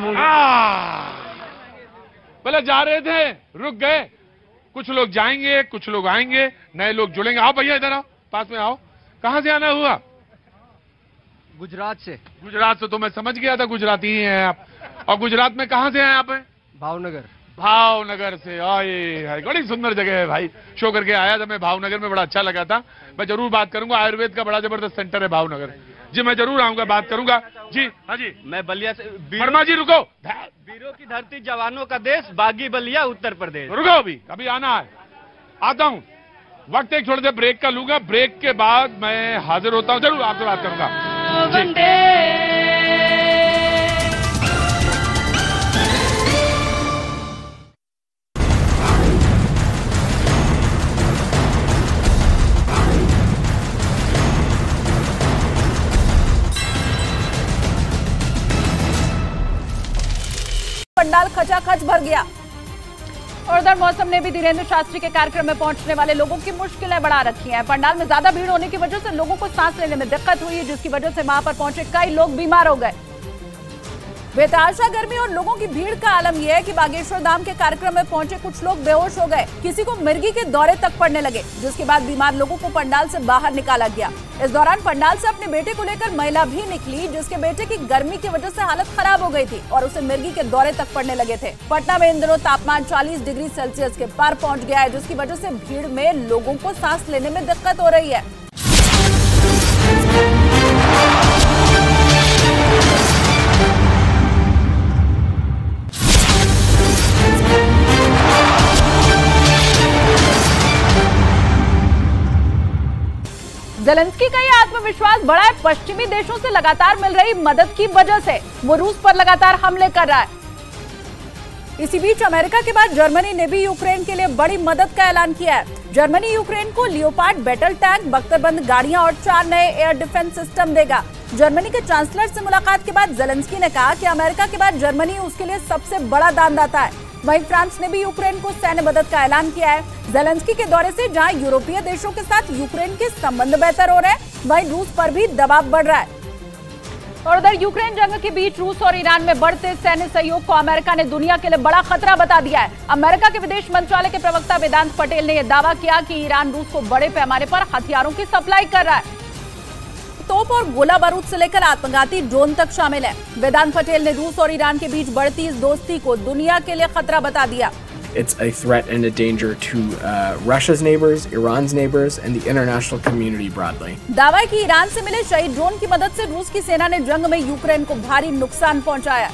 B: पहले जा रहे थे, रुक गए। कुछ लोग जाएंगे, कुछ लोग आएंगे, नए लोग जुड़ेंगे। आओ भैया इधर आओ, पास में आओ। कहाँ से आना हुआ?
H: गुजरात से।
B: गुजरात से तो मैं समझ गया था, गुजराती ही हैं आप। और गुजरात में कहाँ से हैं आप?
H: भावनगर।
B: भावनगर से आए, बड़ी सुंदर जगह है भाई। शो करके आया था मैं भावनगर में, बड़ा अच्छा लगा था। मैं जरूर बात करूंगा, आयुर्वेद का बड़ा जबरदस्त सेंटर है भावनगर जी, मैं जरूर आऊंगा, बात करूंगा जी। हाँ जी,
I: मैं बलिया से।
B: वर्मा जी रुको।
I: वीरों की धरती, जवानों का देश, बागी बलिया, उत्तर प्रदेश।
B: रुको, अभी आना है, आता हूँ। वक्त एक थोड़ी देर ब्रेक का लूंगा, ब्रेक के बाद मैं हाजिर होता हूँ, जरूर आपसे बात करूंगा।
L: पंडाल खचाखच भर गया। और उधर मौसम ने भी धीरेन्द्र शास्त्री के कार्यक्रम में पहुंचने वाले लोगों की मुश्किलें बढ़ा रखी हैं। पंडाल में ज्यादा भीड़ होने की वजह से लोगों को सांस लेने में दिक्कत हुई, जिसकी वजह से वहां पर पहुंचे कई लोग बीमार हो गए। बेतहाशा गर्मी और लोगों की भीड़ का आलम यह है कि बागेश्वर धाम के कार्यक्रम में पहुंचे कुछ लोग बेहोश हो गए, किसी को मिर्गी के दौरे तक पड़ने लगे, जिसके बाद बीमार लोगों को पंडाल से बाहर निकाला गया। इस दौरान पंडाल से अपने बेटे को लेकर महिला भी निकली, जिसके बेटे की गर्मी की वजह से हालत खराब हो गई थी और उसे मिर्गी के दौरे तक पड़ने लगे थे। पटना में इन दिनों तापमान 40 डिग्री सेल्सियस के पार पहुंच गया है, जिसकी वजह से भीड़ में लोगों को सांस लेने में दिक्कत हो रही है। ज़ेलेंस्की का ये आत्मविश्वास बढ़ा है पश्चिमी देशों से लगातार मिल रही मदद की वजह से। वो रूस पर लगातार हमले कर रहा है। इसी बीच अमेरिका के बाद जर्मनी ने भी यूक्रेन के लिए बड़ी मदद का ऐलान किया है। जर्मनी यूक्रेन को लियोपार्ड बैटल टैंक, बख्तरबंद गाड़ियां और 4 नए एयर डिफेंस सिस्टम देगा। जर्मनी के चांसलर से मुलाकात के बाद ज़ेलेंस्की ने कहा कि अमेरिका के बाद जर्मनी उसके लिए सबसे बड़ा दानदाता है। वहीं फ्रांस ने भी यूक्रेन को सैन्य मदद का ऐलान किया है। ज़ेलेंस्की के दौरे से जहां यूरोपीय देशों के साथ यूक्रेन के संबंध बेहतर हो रहे हैं, वहीं रूस पर भी दबाव बढ़ रहा है। और उधर यूक्रेन जंग के बीच रूस और ईरान में बढ़ते सैन्य सहयोग को अमेरिका ने दुनिया के लिए बड़ा खतरा बता दिया है। अमेरिका के विदेश मंत्रालय के प्रवक्ता वेदांत पटेल ने यह दावा किया कि ईरान रूस को बड़े पैमाने पर हथियारों की सप्लाई कर रहा है। तोप और गोला बारूद से लेकर आत्मघाती ड्रोन तक शामिल है। वेदांत पटेल ने रूस और ईरान के बीच बढ़ती इस दोस्ती को दुनिया के लिए खतरा बता दिया।
M: It's a threat and a danger to Russia's neighbors, Iran's neighbors, and the international community broadly.
L: दावा है कि ईरान से मिले शहीद ड्रोन की मदद से रूस की सेना ने जंग में यूक्रेन को भारी नुकसान पहुंचाया।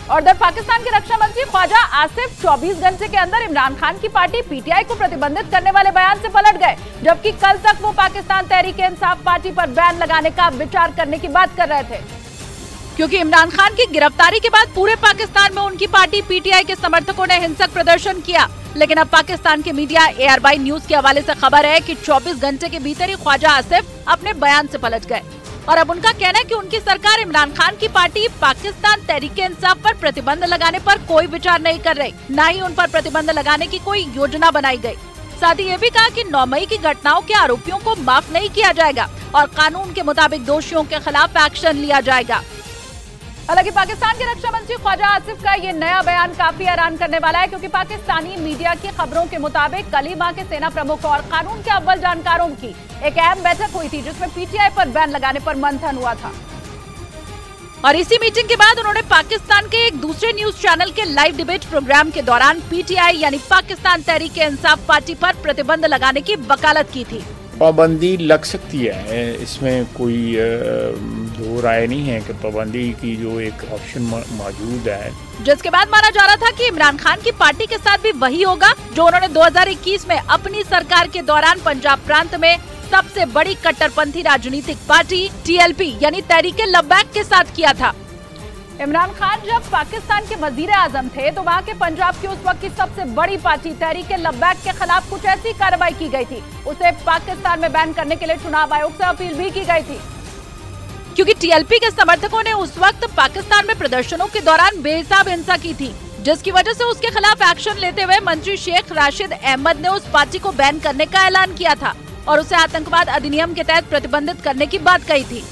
L: और उधर पाकिस्तान के रक्षा मंत्री ख्वाजा आसिफ 24 घंटे के अंदर इमरान खान की पार्टी पीटीआई को प्रतिबंधित करने वाले बयान से पलट गए, जबकि कल तक वो पाकिस्तान तहरीक-ए-इंसाफ पार्टी पर बैन लगाने का विचार करने की बात कर रहे थे, क्योंकि इमरान खान की गिरफ्तारी के बाद पूरे पाकिस्तान में उनकी पार्टी पीटीआई के समर्थकों ने हिंसक प्रदर्शन किया। लेकिन अब पाकिस्तान के मीडिया AR/बाई न्यूज के हवाले से खबर है कि 24 घंटे के भीतर ही ख्वाजा आसिफ अपने बयान से पलट गए और अब उनका कहना है कि उनकी सरकार इमरान खान की पार्टी पाकिस्तान तहरीक-ए-इंसाफ पर प्रतिबंध लगाने पर कोई विचार नहीं कर रही, न ही उन पर प्रतिबंध लगाने की कोई योजना बनाई गई। साथ ही ये भी कहा कि 9 मई की घटनाओं के आरोपियों को माफ नहीं किया जाएगा और कानून के मुताबिक दोषियों के खिलाफ एक्शन लिया जाएगा। हालांकि पाकिस्तान के रक्षा मंत्री ख्वाजा आसिफ का ये नया बयान काफी हैरान करने वाला है, क्योंकि पाकिस्तानी मीडिया की खबरों के मुताबिक कल ही वहां के सेना प्रमुख और कानून के अव्वल जानकारों की एक अहम बैठक हुई थी, जिसमें पीटीआई पर बैन लगाने पर मंथन हुआ था। और इसी मीटिंग के बाद उन्होंने पाकिस्तान के एक दूसरे न्यूज चैनल के लाइव डिबेट प्रोग्राम के दौरान पीटीआई यानी पाकिस्तान तहरीक इंसाफ पार्टी पर प्रतिबंध लगाने की वकालत की थी।
N: पाबंदी लग सकती है, इसमें कोई दो राय नहीं है कि पाबंदी की जो एक ऑप्शन मौजूद है।
L: जिसके बाद माना जा रहा था कि इमरान खान की पार्टी के साथ भी वही होगा जो उन्होंने 2021 में अपनी सरकार के दौरान पंजाब प्रांत में सबसे बड़ी कट्टरपंथी राजनीतिक पार्टी टीएलपी यानी तहरीक लब्बैक के साथ किया था। इमरान खान जब पाकिस्तान के वजीर आजम थे तो वहाँ के पंजाब की उस वक्त की सबसे बड़ी पार्टी तहरीक लब्बैक के खिलाफ कुछ ऐसी कार्रवाई की गई थी। उसे पाकिस्तान में बैन करने के लिए चुनाव आयोग से अपील भी की गई थी, क्योंकि टीएलपी के समर्थकों ने उस वक्त पाकिस्तान में प्रदर्शनों के दौरान बेहिसाब हिंसा की थी, जिसकी वजह से उसके खिलाफ एक्शन लेते हुए मंत्री शेख राशिद अहमद ने उस पार्टी को बैन करने का ऐलान किया था और उसे आतंकवाद अधिनियम के तहत प्रतिबंधित करने की बात कही थी।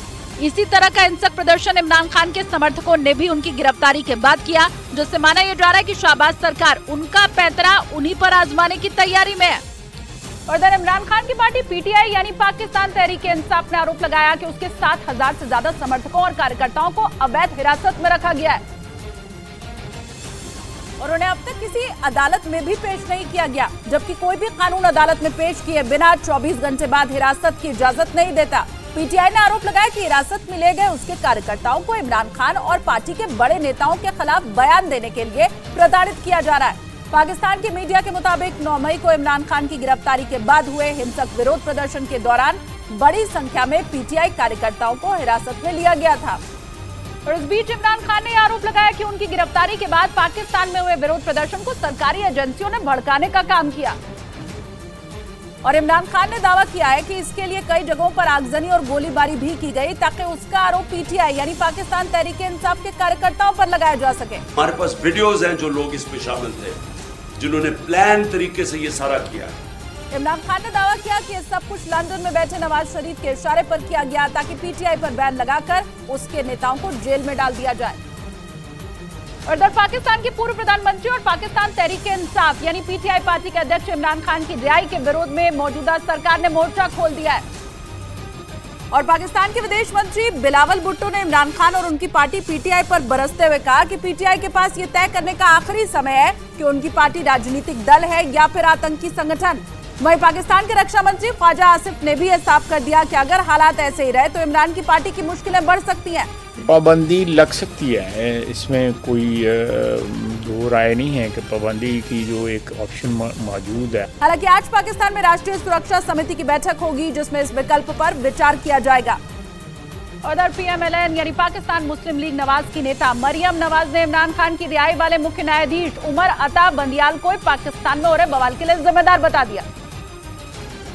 L: इसी तरह का हिंसक प्रदर्शन इमरान खान के समर्थकों ने भी उनकी गिरफ्तारी के बाद किया, जिससे माना यह जा रहा है कि शहबाज सरकार उनका पैंतरा उन्हीं पर आजमाने की तैयारी में है। और इधर इमरान खान की पार्टी पीटीआई यानी पाकिस्तान तहरीक इंसाफ ने आरोप लगाया कि उसके 7,000 से ज्यादा समर्थकों और कार्यकर्ताओं को अवैध हिरासत में रखा गया है और उन्हें अब तक किसी अदालत में भी पेश नहीं किया गया, जबकि कोई भी कानून अदालत में पेश किए बिना 24 घंटे बाद हिरासत की इजाजत नहीं देता। पीटीआई ने आरोप लगाया कि हिरासत में ले गए उसके कार्यकर्ताओं को इमरान खान और पार्टी के बड़े नेताओं के खिलाफ बयान देने के लिए प्रताड़ित किया जा रहा है। पाकिस्तान के मीडिया के मुताबिक 9 मई को इमरान खान की गिरफ्तारी के बाद हुए हिंसक विरोध प्रदर्शन के दौरान बड़ी संख्या में पीटीआई कार्यकर्ताओं को हिरासत में लिया गया था। और इस बीच इमरान खान ने आरोप लगाया कि उनकी गिरफ्तारी के बाद पाकिस्तान में हुए विरोध प्रदर्शन को सरकारी एजेंसियों ने भड़काने का काम किया और इमरान खान ने दावा किया है कि इसके लिए कई जगहों पर आगजनी और गोलीबारी भी की गई ताकि उसका आरोप पीटीआई यानी पाकिस्तान तहरीक इंसाफ के कार्यकर्ताओं पर लगाया जा सके।
O: हमारे पास वीडियोस हैं जो लोग इसमें शामिल थे, जिन्होंने प्लान तरीके से ये सारा किया।
L: इमरान खान ने दावा किया कि सब कुछ लंदन में बैठे नवाज शरीफ के इशारे पर किया गया ताकि पीटीआई पर बैन लगाकर उसके नेताओं को जेल में डाल दिया जाए। और इधर पाकिस्तान के पूर्व प्रधानमंत्री और पाकिस्तान तहरीक इंसाफ यानी पीटीआई पार्टी के अध्यक्ष इमरान खान की रिहाई के विरोध में मौजूदा सरकार ने मोर्चा खोल दिया है और पाकिस्तान के विदेश मंत्री बिलावल भुट्टो ने इमरान खान और उनकी पार्टी पीटीआई पर बरसते हुए कहा कि पीटीआई के पास ये तय करने का आखिरी समय है कि उनकी पार्टी राजनीतिक दल है या फिर आतंकी संगठन। वहीं पाकिस्तान के रक्षा मंत्री ख्वाजा आसिफ ने भी यह साफ कर दिया कि अगर हालात ऐसे ही रहे तो इमरान की पार्टी की मुश्किलें बढ़ सकती हैं।
N: पाबंदी लग सकती है, इसमें कोई दो राय नहीं है कि पाबंदी की जो एक ऑप्शन मौजूद है।
L: हालांकि आज पाकिस्तान में राष्ट्रीय सुरक्षा समिति की बैठक होगी जिसमें इस विकल्प पर विचार किया जाएगा। उधर पीएमएलएन यानी पाकिस्तान मुस्लिम लीग नवाज की नेता मरियम नवाज ने इमरान खान की रिहाई वाले मुख्य न्यायाधीश उमर अता बंदियाल को पाकिस्तान में हो रहे बवाल के लिए जिम्मेदार बता दिया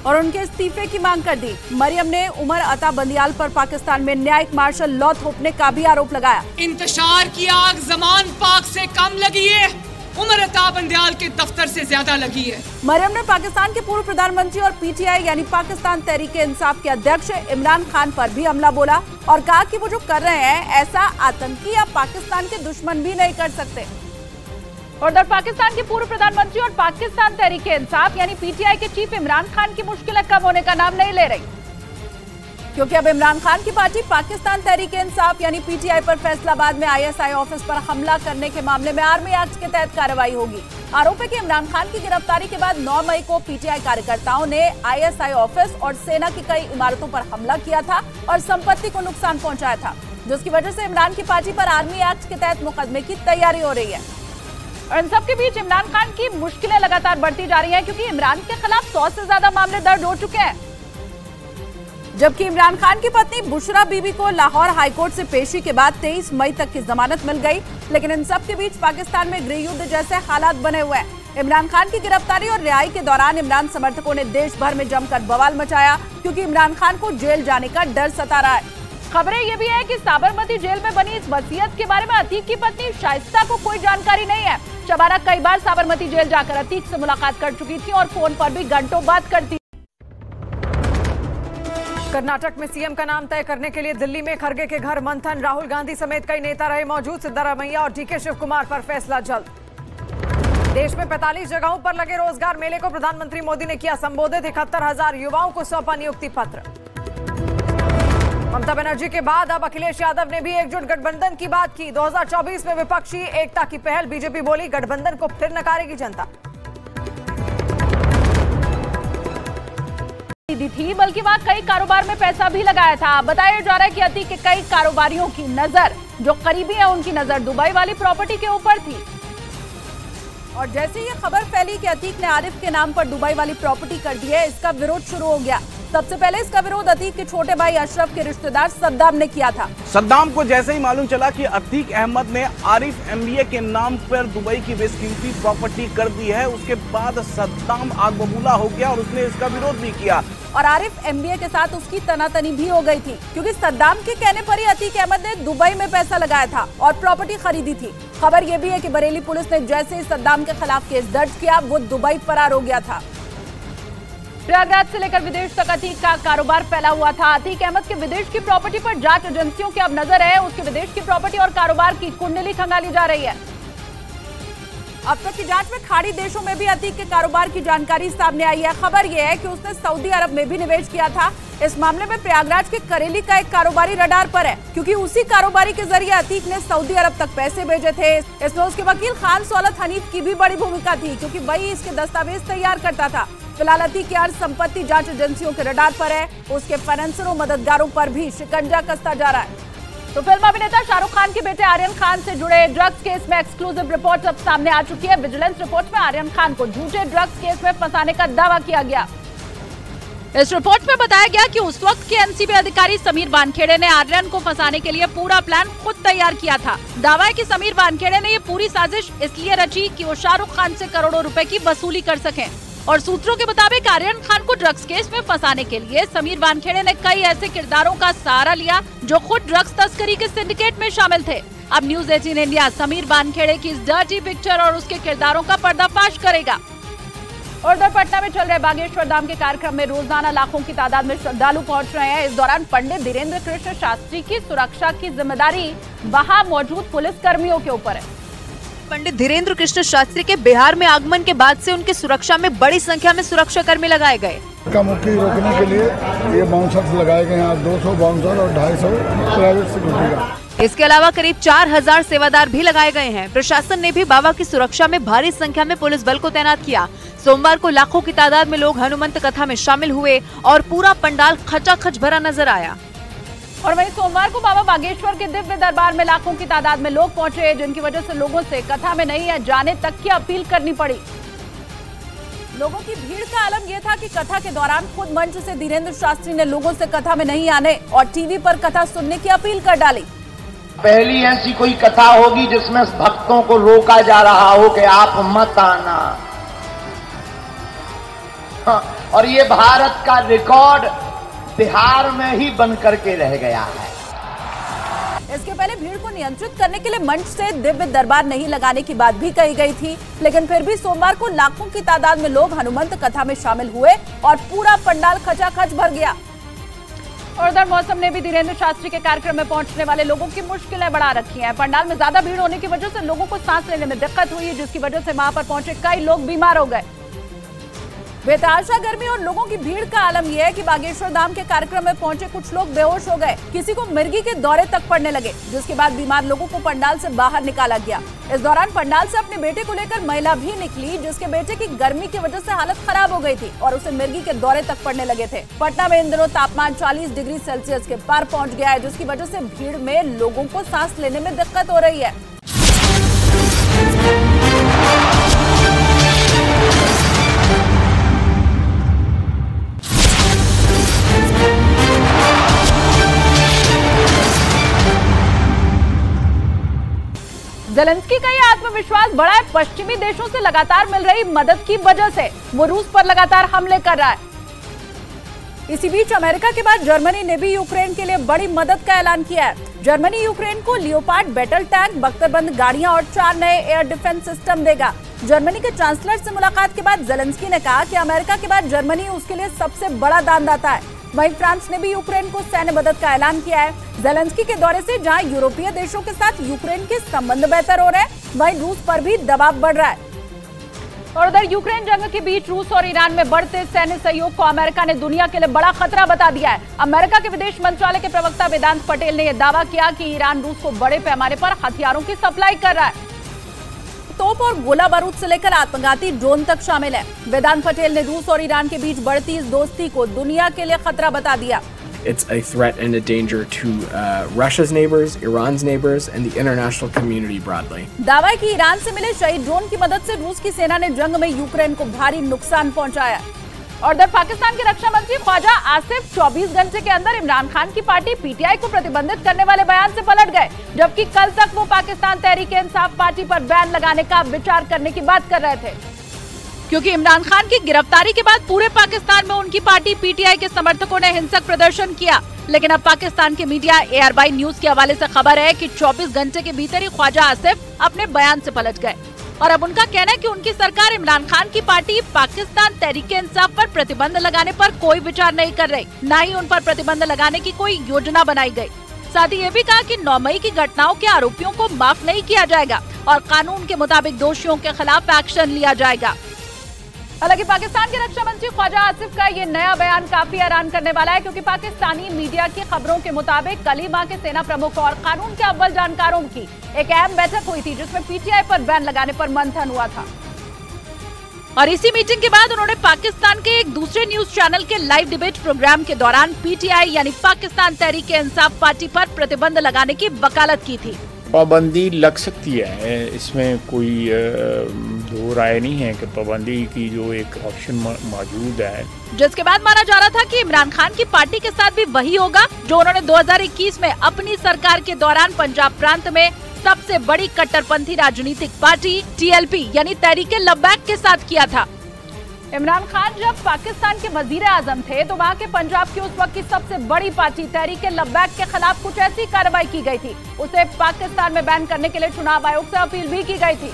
L: और उनके इस्तीफे की मांग कर दी। मरियम ने उमर अता बंदियाल पर पाकिस्तान में न्यायिक मार्शल लॉ थोपने का भी आरोप लगाया।
P: इंतशार की आग जमान पाक से कम लगी है, उमर अता बंदियाल के दफ्तर से ज्यादा लगी है।
L: मरियम ने पाकिस्तान के पूर्व प्रधानमंत्री और पीटीआई यानी पाकिस्तान तहरीक इंसाफ के अध्यक्ष इमरान खान पर भी हमला बोला और कहा कि वो जो कर रहे हैं ऐसा आतंकी या पाकिस्तान के दुश्मन भी नहीं कर सकते। और उधर पाकिस्तान के पूर्व प्रधानमंत्री और पाकिस्तान तहरीक इंसाफ यानी पीटीआई के चीफ इमरान खान की मुश्किलें कम होने का नाम नहीं ले रही, क्योंकि अब इमरान खान की पार्टी पाकिस्तान तहरीक इंसाफ यानी पीटीआई पर फैसलाबाद में आईएसआई ऑफिस पर हमला करने के मामले में आर्मी एक्ट के तहत कार्रवाई होगी। आरोप है कि इमरान खान की गिरफ्तारी के बाद 9 मई को पीटीआई कार्यकर्ताओं ने आईएसआई ऑफिस और सेना की कई इमारतों पर हमला किया था और संपत्ति को नुकसान पहुंचाया था, जिसकी वजह से इमरान की पार्टी पर आर्मी एक्ट के तहत मुकदमे की तैयारी हो रही है। और इन सबके बीच इमरान खान की मुश्किलें लगातार बढ़ती जा रही हैं, क्योंकि इमरान के खिलाफ 100 से ज्यादा मामले दर्ज हो चुके हैं, जबकि इमरान खान की पत्नी बुशरा बीबी को लाहौर हाईकोर्ट से पेशी के बाद 23 मई तक की जमानत मिल गई। लेकिन इन सब के बीच पाकिस्तान में गृह युद्ध जैसे हालात बने हुए हैं। इमरान खान की गिरफ्तारी और रिहाई के दौरान इमरान समर्थकों ने देश भर में जमकर बवाल मचाया, क्योंकि इमरान खान को जेल जाने का डर सता रहा है। खबरें ये भी है कि साबरमती जेल में बनी इस वसीयत के बारे में अतीक की पत्नी शाइस्ता को कोई जानकारी नहीं है। शबाना कई बार साबरमती जेल जाकर अतीक से मुलाकात कर चुकी थी और फोन पर भी घंटों बात करती।
Q: कर्नाटक में सीएम का नाम तय करने के लिए दिल्ली में खड़गे के घर मंथन, राहुल गांधी समेत कई नेता रहे मौजूद। सिद्धारमैया और डीके शिव कुमार पर फैसला जल्द। देश में 45 जगहों पर लगे रोजगार मेले को प्रधानमंत्री मोदी ने किया संबोधित। 71,000 युवाओं को सौंपा नियुक्ति पत्र। ममता बनर्जी के बाद अब अखिलेश यादव ने भी एकजुट गठबंधन की बात की। 2024 में विपक्षी एकता की पहल, बीजेपी बोली गठबंधन को फिर नकारेगी जनता।
L: दी थी बल्कि वहां कई कारोबार में पैसा भी लगाया था। बताया जा रहा है कि अतीक के कई कारोबारियों की नजर, जो करीबी है उनकी नजर दुबई वाली प्रॉपर्टी के ऊपर थी। और जैसे ये खबर फैली कि अतीक ने आरिफ के नाम पर दुबई वाली प्रॉपर्टी कर दी है, इसका विरोध शुरू हो गया। सबसे पहले इसका विरोध अतीक के छोटे भाई अशरफ के रिश्तेदार सद्दाम ने किया था।
R: सद्दाम को जैसे ही मालूम चला कि अतीक अहमद ने आरिफ MBA के नाम पर दुबई की बेशकीमती प्रॉपर्टी कर दी है, उसके बाद सद्दाम आग बबूला हो गया और उसने इसका विरोध भी किया।
L: और आरिफ MBA के साथ उसकी तनातनी भी हो गई थी, क्योंकि सद्दाम के कहने पर ही अतीक अहमद ने दुबई में पैसा लगाया था और प्रॉपर्टी खरीदी थी। खबर यह भी है कि बरेली पुलिस ने जैसे ही सद्दाम के खिलाफ केस दर्ज किया, वो दुबई फरार हो गया था। प्रयागराज से लेकर विदेश तक अतीक का कारोबार फैला हुआ था। अतीक अहमद के विदेश की प्रॉपर्टी पर जांच एजेंसियों की अब नजर है। उसके विदेश की प्रॉपर्टी और कारोबार की कुंडली खंगाली जा रही है। अब तक की जांच में खाड़ी देशों में भी अतीक के कारोबार की जानकारी सामने आई है। खबर यह है कि उसने सऊदी अरब में भी निवेश किया था। इस मामले में प्रयागराज के करेली का एक कारोबारी रडार पर है, क्योंकि उसी कारोबारी के जरिए अतीक ने सऊदी अरब तक पैसे भेजे थे। इसमें उसके वकील खान सौलत हनीफ की भी बड़ी भूमिका थी, क्योंकि वही इसके दस्तावेज तैयार करता था। फिलहाल अतीक की हर संपत्ति जांच एजेंसियों के रडार पर है। उसके फाइनेंसरों मददगारों पर भी शिकंजा कसता जा रहा है। तो फिल्म अभिनेता शाहरुख खान के बेटे आर्यन खान से जुड़े ड्रग्स केस में एक्सक्लूसिव रिपोर्ट अब सामने आ चुकी है। विजिलेंस रिपोर्ट में आर्यन खान को झूठे ड्रग्स केस में फंसाने का दावा किया गया। इस रिपोर्ट में बताया गया कि उस वक्त के एनसीबी अधिकारी समीर वानखेड़े ने आर्यन को फंसाने के लिए पूरा प्लान खुद तैयार किया था। दावा है कि समीर वानखेड़े ने ये पूरी साजिश इसलिए रची कि वो शाहरुख खान से करोड़ों रुपए की वसूली कर सकें। और सूत्रों के मुताबिक आर्यन खान को ड्रग्स केस में फंसाने के लिए समीर वानखेड़े ने कई ऐसे किरदारों का सहारा लिया जो खुद ड्रग्स तस्करी के सिंडिकेट में शामिल थे। अब न्यूज 18 इंडिया समीर वानखेड़े की इस डर्टी पिक्चर और उसके किरदारों का पर्दाफाश करेगा। और उधर पटना में चल रहे बागेश्वर धाम के कार्यक्रम में रोजाना लाखों की तादाद में श्रद्धालु पहुंच रहे हैं। इस दौरान पंडित धीरेन्द्र कृष्ण शास्त्री की सुरक्षा की जिम्मेदारी वहां मौजूद पुलिस कर्मियों के ऊपर है।
S: पंडित धीरेन्द्र कृष्ण शास्त्री के बिहार में आगमन के बाद से उनकी सुरक्षा में बड़ी संख्या में सुरक्षा कर्मी लगाए गए।
T: मुक्ति रोकने के लिए ये बाउंसर्स लगाए गए हैं, 200 बाउंसर और 250 प्राइवेट सिक्योरिटी का।
S: इसके अलावा करीब 4000 सेवादार भी लगाए गए हैं। प्रशासन ने भी बाबा की सुरक्षा में भारी संख्या में पुलिस बल को तैनात किया। सोमवार को लाखों की तादाद में लोग हनुमंत कथा में शामिल हुए और पूरा पंडाल खचाखच भरा नजर आया।
L: और वहीं सोमवार को बाबा बागेश्वर के दिव्य दरबार में लाखों की तादाद में लोग पहुंचे, जिनकी वजह से लोगों से कथा में नहीं जाने तक की अपील करनी पड़ी। लोगों की भीड़ का आलम यह था कि कथा के दौरान खुद मंच से धीरेन्द्र शास्त्री ने लोगों से कथा में नहीं आने और टीवी पर कथा सुनने की अपील कर डाली।
U: पहली ऐसी कोई कथा होगी जिसमें भक्तों को रोका जा रहा हो कि आप मत आना। और ये भारत का रिकॉर्ड बिहार में ही बन करके रह गया है।
L: इसके पहले भीड़ को नियंत्रित करने के लिए मंच से दिव्य दरबार नहीं लगाने की बात भी कही गई थी, लेकिन फिर भी सोमवार को लाखों की तादाद में लोग हनुमंत कथा में शामिल हुए और पूरा पंडाल खचाखच भर गया। और उधर मौसम ने भी धीरेन्द्र शास्त्री के कार्यक्रम में पहुंचने वाले लोगों की मुश्किलें बढ़ा रखी हैं। पंडाल में ज्यादा भीड़ होने की वजह से लोगों को सांस लेने में दिक्कत हुई, जिसकी वजह से वहां पर पहुंचे कई लोग बीमार हो गए। बेतहाशा गर्मी और लोगों की भीड़ का आलम यह है कि बागेश्वर धाम के कार्यक्रम में पहुंचे कुछ लोग बेहोश हो गए, किसी को मिर्गी के दौरे तक पड़ने लगे, जिसके बाद बीमार लोगों को पंडाल से बाहर निकाला गया। इस दौरान पंडाल से अपने बेटे को लेकर महिला भी निकली, जिसके बेटे की गर्मी की वजह से हालत खराब हो गई थी और उसे मिर्गी के दौरे तक पड़ने लगे थे। पटना में इन दिनों तापमान 40 डिग्री सेल्सियस के पार पहुंच गया है, जिसकी वजह से भीड़ में लोगों को सांस लेने में दिक्कत हो रही है। ज़ेलेंस्की का ये आत्मविश्वास बढ़ा है पश्चिमी देशों से लगातार मिल रही मदद की वजह से। वो रूस पर लगातार हमले कर रहा है। इसी बीच अमेरिका के बाद जर्मनी ने भी यूक्रेन के लिए बड़ी मदद का ऐलान किया है। जर्मनी यूक्रेन को लियोपार्ड बैटल टैंक, बख्तरबंद गाड़ियां और 4 नए एयर डिफेंस सिस्टम देगा। जर्मनी के चांसलर से मुलाकात के बाद ज़ेलेंस्की ने कहा कि अमेरिका के बाद जर्मनी उसके लिए सबसे बड़ा दानदाता है। वहीं फ्रांस ने भी यूक्रेन को सैन्य मदद का ऐलान किया है। ज़ेलेंस्की के दौरे से जहां यूरोपीय देशों के साथ यूक्रेन के संबंध बेहतर हो रहे हैं, वहीं रूस पर भी दबाव बढ़ रहा है। और उधर यूक्रेन जंग के बीच रूस और ईरान में बढ़ते सैन्य सहयोग को अमेरिका ने दुनिया के लिए बड़ा खतरा बता दिया है। अमेरिका के विदेश मंत्रालय के प्रवक्ता वेदांत पटेल ने यह दावा किया कि ईरान रूस को बड़े पैमाने पर हथियारों की सप्लाई कर रहा है। तोप और गोला बारूद से लेकर आत्मघाती ड्रोन तक शामिल है। वेदांत पटेल ने रूस और ईरान के बीच बढ़ती इस दोस्ती को दुनिया के लिए खतरा बता दिया।
M: It's a threat and a danger to Russia's neighbors, Iran's neighbors, and the international community broadly.
L: दावा है कि ईरान से मिले शहीद ड्रोन की मदद से रूस की सेना ने जंग में यूक्रेन को भारी नुकसान पहुंचाया। और उधर पाकिस्तान के रक्षा मंत्री ख्वाजा आसिफ 24 घंटे के अंदर इमरान खान की पार्टी पीटीआई को प्रतिबंधित करने वाले बयान से पलट गए, जबकि कल तक वो पाकिस्तान तहरीक-ए-इंसाफ पार्टी पर बैन लगाने का विचार करने की बात कर रहे थे, क्योंकि इमरान खान की गिरफ्तारी के बाद पूरे पाकिस्तान में उनकी पार्टी पीटीआई के समर्थकों ने हिंसक प्रदर्शन किया। लेकिन अब पाकिस्तान के मीडिया ARY न्यूज के हवाले से खबर है कि 24 घंटे के भीतर ही ख्वाजा आसिफ अपने बयान से पलट गए और अब उनका कहना है कि उनकी सरकार इमरान खान की पार्टी पाकिस्तान तहरीक-ए-इंसाफ पर प्रतिबंध लगाने पर कोई विचार नहीं कर रही, न ही उन पर प्रतिबंध लगाने की कोई योजना बनाई गई। साथ ही ये भी कहा कि 9 मई की घटनाओं के आरोपियों को माफ नहीं किया जाएगा और कानून के मुताबिक दोषियों के खिलाफ एक्शन लिया जाएगा। हालांकि पाकिस्तान के रक्षा मंत्री ख्वाजा आसिफ का ये नया बयान काफी हैरान करने वाला है, क्योंकि पाकिस्तानी मीडिया की खबरों के मुताबिक कल ही वहां के सेना प्रमुख और कानून के अव्वल जानकारों की एक अहम बैठक हुई थी, जिसमें पीटीआई पर बैन लगाने पर मंथन हुआ था। और इसी मीटिंग के बाद उन्होंने पाकिस्तान के एक दूसरे न्यूज चैनल के लाइव डिबेट प्रोग्राम के दौरान पीटीआई यानी पाकिस्तान तहरीक-ए-इंसाफ पार्टी पर प्रतिबंध लगाने की वकालत की थी।
N: पाबंदी लग सकती है, इसमें कोई दो राय नहीं है कि पाबंदी की जो एक ऑप्शन मौजूद है,
L: जिसके बाद माना जा रहा था कि इमरान खान की पार्टी के साथ भी वही होगा जो उन्होंने 2021 में अपनी सरकार के दौरान पंजाब प्रांत में सबसे बड़ी कट्टरपंथी राजनीतिक पार्टी TLP यानी तहरीक-ए-लब्बैक के साथ किया था। इमरान खान जब पाकिस्तान के वजीर आजम थे तो वहाँ के पंजाब की उस वक्त की सबसे बड़ी पार्टी तहरीक-ए-लब्बैक के खिलाफ कुछ ऐसी कार्रवाई की गई थी। उसे पाकिस्तान में बैन करने के लिए चुनाव आयोग से अपील भी की गई थी,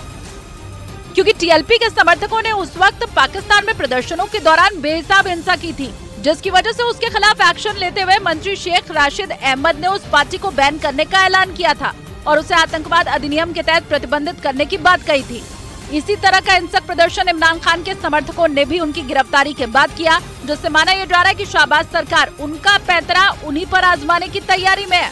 L: क्योंकि TLP के समर्थकों ने उस वक्त पाकिस्तान में प्रदर्शनों के दौरान बेहिसाब हिंसा की थी, जिसकी वजह से उसके खिलाफ एक्शन लेते हुए मंत्री शेख राशिद अहमद ने उस पार्टी को बैन करने का ऐलान किया था और उसे आतंकवाद अधिनियम के तहत प्रतिबंधित करने की बात कही थी। इसी तरह का हिंसक प्रदर्शन इमरान खान के समर्थकों ने भी उनकी गिरफ्तारी के बाद किया, जिससे माना यह जा रहा है कि शहबाज सरकार उनका पैंतरा उन्हीं पर आजमाने की तैयारी में है।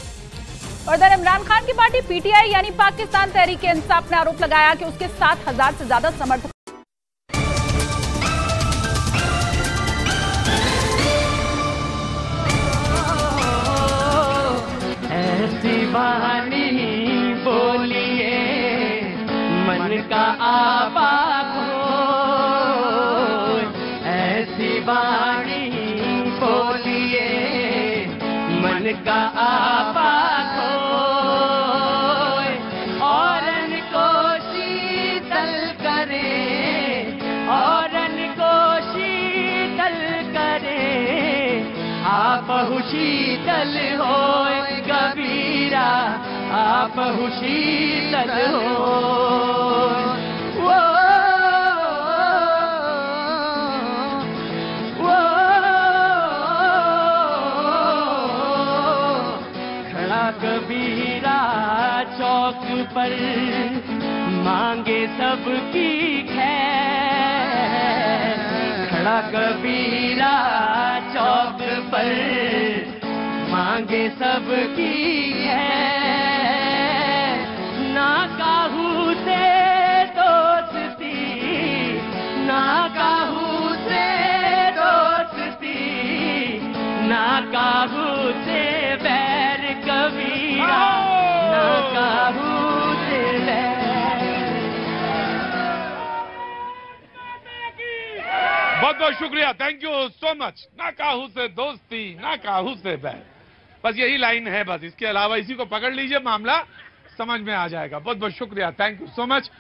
L: और इधर इमरान खान की पार्टी पीटीआई यानी पाकिस्तान तहरीक-ए-इंसाफ ने आरोप लगाया कि उसके 7,000 से ज्यादा समर्थक
F: ऐसी वाणी बोलिए मन का आपा खोए, ऐसी वाणी बोलिए मन का आपा खोए, औरन को शीतल करे, औरन को शीतल करे, आप शीतल होए कबीरा, आप शीतल होए। खड़ा कबीरा चौक पर मांगे सबकी खैर, खड़ा कबीरा चौक पर मांगे सबकी खैर, ना काहू से दोस्ती, ना काहू से दोस्ती, ना काहू से बैर कबीरा, ना काहू से
B: बहुत बहुत शुक्रिया, थैंक यू सो मच। ना काहू से दोस्ती, ना काहू से बैर, बस यही लाइन है, बस इसके अलावा इसी को पकड़ लीजिए, मामला समझ में आ जाएगा। बहुत बहुत शुक्रिया, थैंक यू सो मच।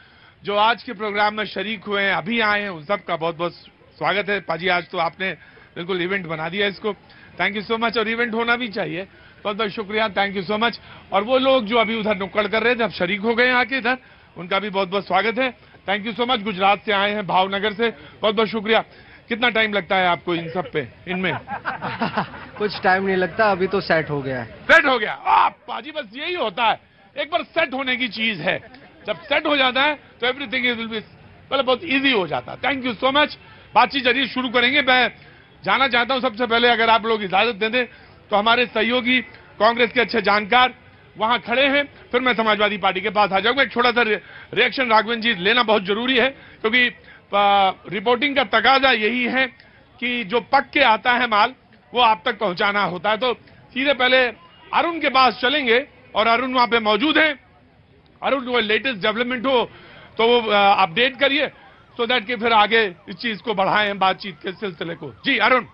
B: जो आज के प्रोग्राम में शरीक हुए हैं, अभी आए हैं, उन सब का बहुत बहुत स्वागत है। पाजी आज तो आपने बिल्कुल इवेंट बना दिया इसको, थैंक यू सो मच। और इवेंट होना भी चाहिए, बहुत बहुत शुक्रिया, थैंक यू सो मच। और वो लोग जो अभी उधर नुक्कड़ कर रहे थे, अब शरीक हो गए आके इधर, उनका भी बहुत बहुत स्वागत है, thank you so much. Gujarat से आए हैं, भावनगर से, बहुत बहुत शुक्रिया। कितना टाइम लगता है आपको इन सब पे, इनमें?
V: कुछ टाइम नहीं लगता, अभी तो सेट हो गया है।
B: सेट हो गया, पाजी बस यही होता है, एक बार सेट होने की चीज है, जब सेट हो जाता है तो एवरीथिंग विल बी मतलब बहुत इजी हो जाता। Thank you so much. बातचीत जरिए शुरू करेंगे। मैं जाना चाहता हूं सबसे पहले, अगर आप लोग इजाजत दे दें, तो हमारे सहयोगी कांग्रेस के अच्छे जानकार वहां खड़े हैं, फिर मैं समाजवादी पार्टी के पास आ जाऊंगा। एक छोटा सा रिएक्शन राघवन जी लेना बहुत जरूरी है, क्योंकि रिपोर्टिंग का तकाजा यही है कि जो पक के आता है माल वो आप तक पहुंचाना होता है। तो सीधे पहले अरुण के पास चलेंगे और अरुण वहां पे मौजूद हैं। अरुण, वो लेटेस्ट डेवलपमेंट हो तो वो अपडेट करिए, सो दैट कि फिर आगे इस चीज को बढ़ाएं, बातचीत के सिलसिले को। जी अरुण।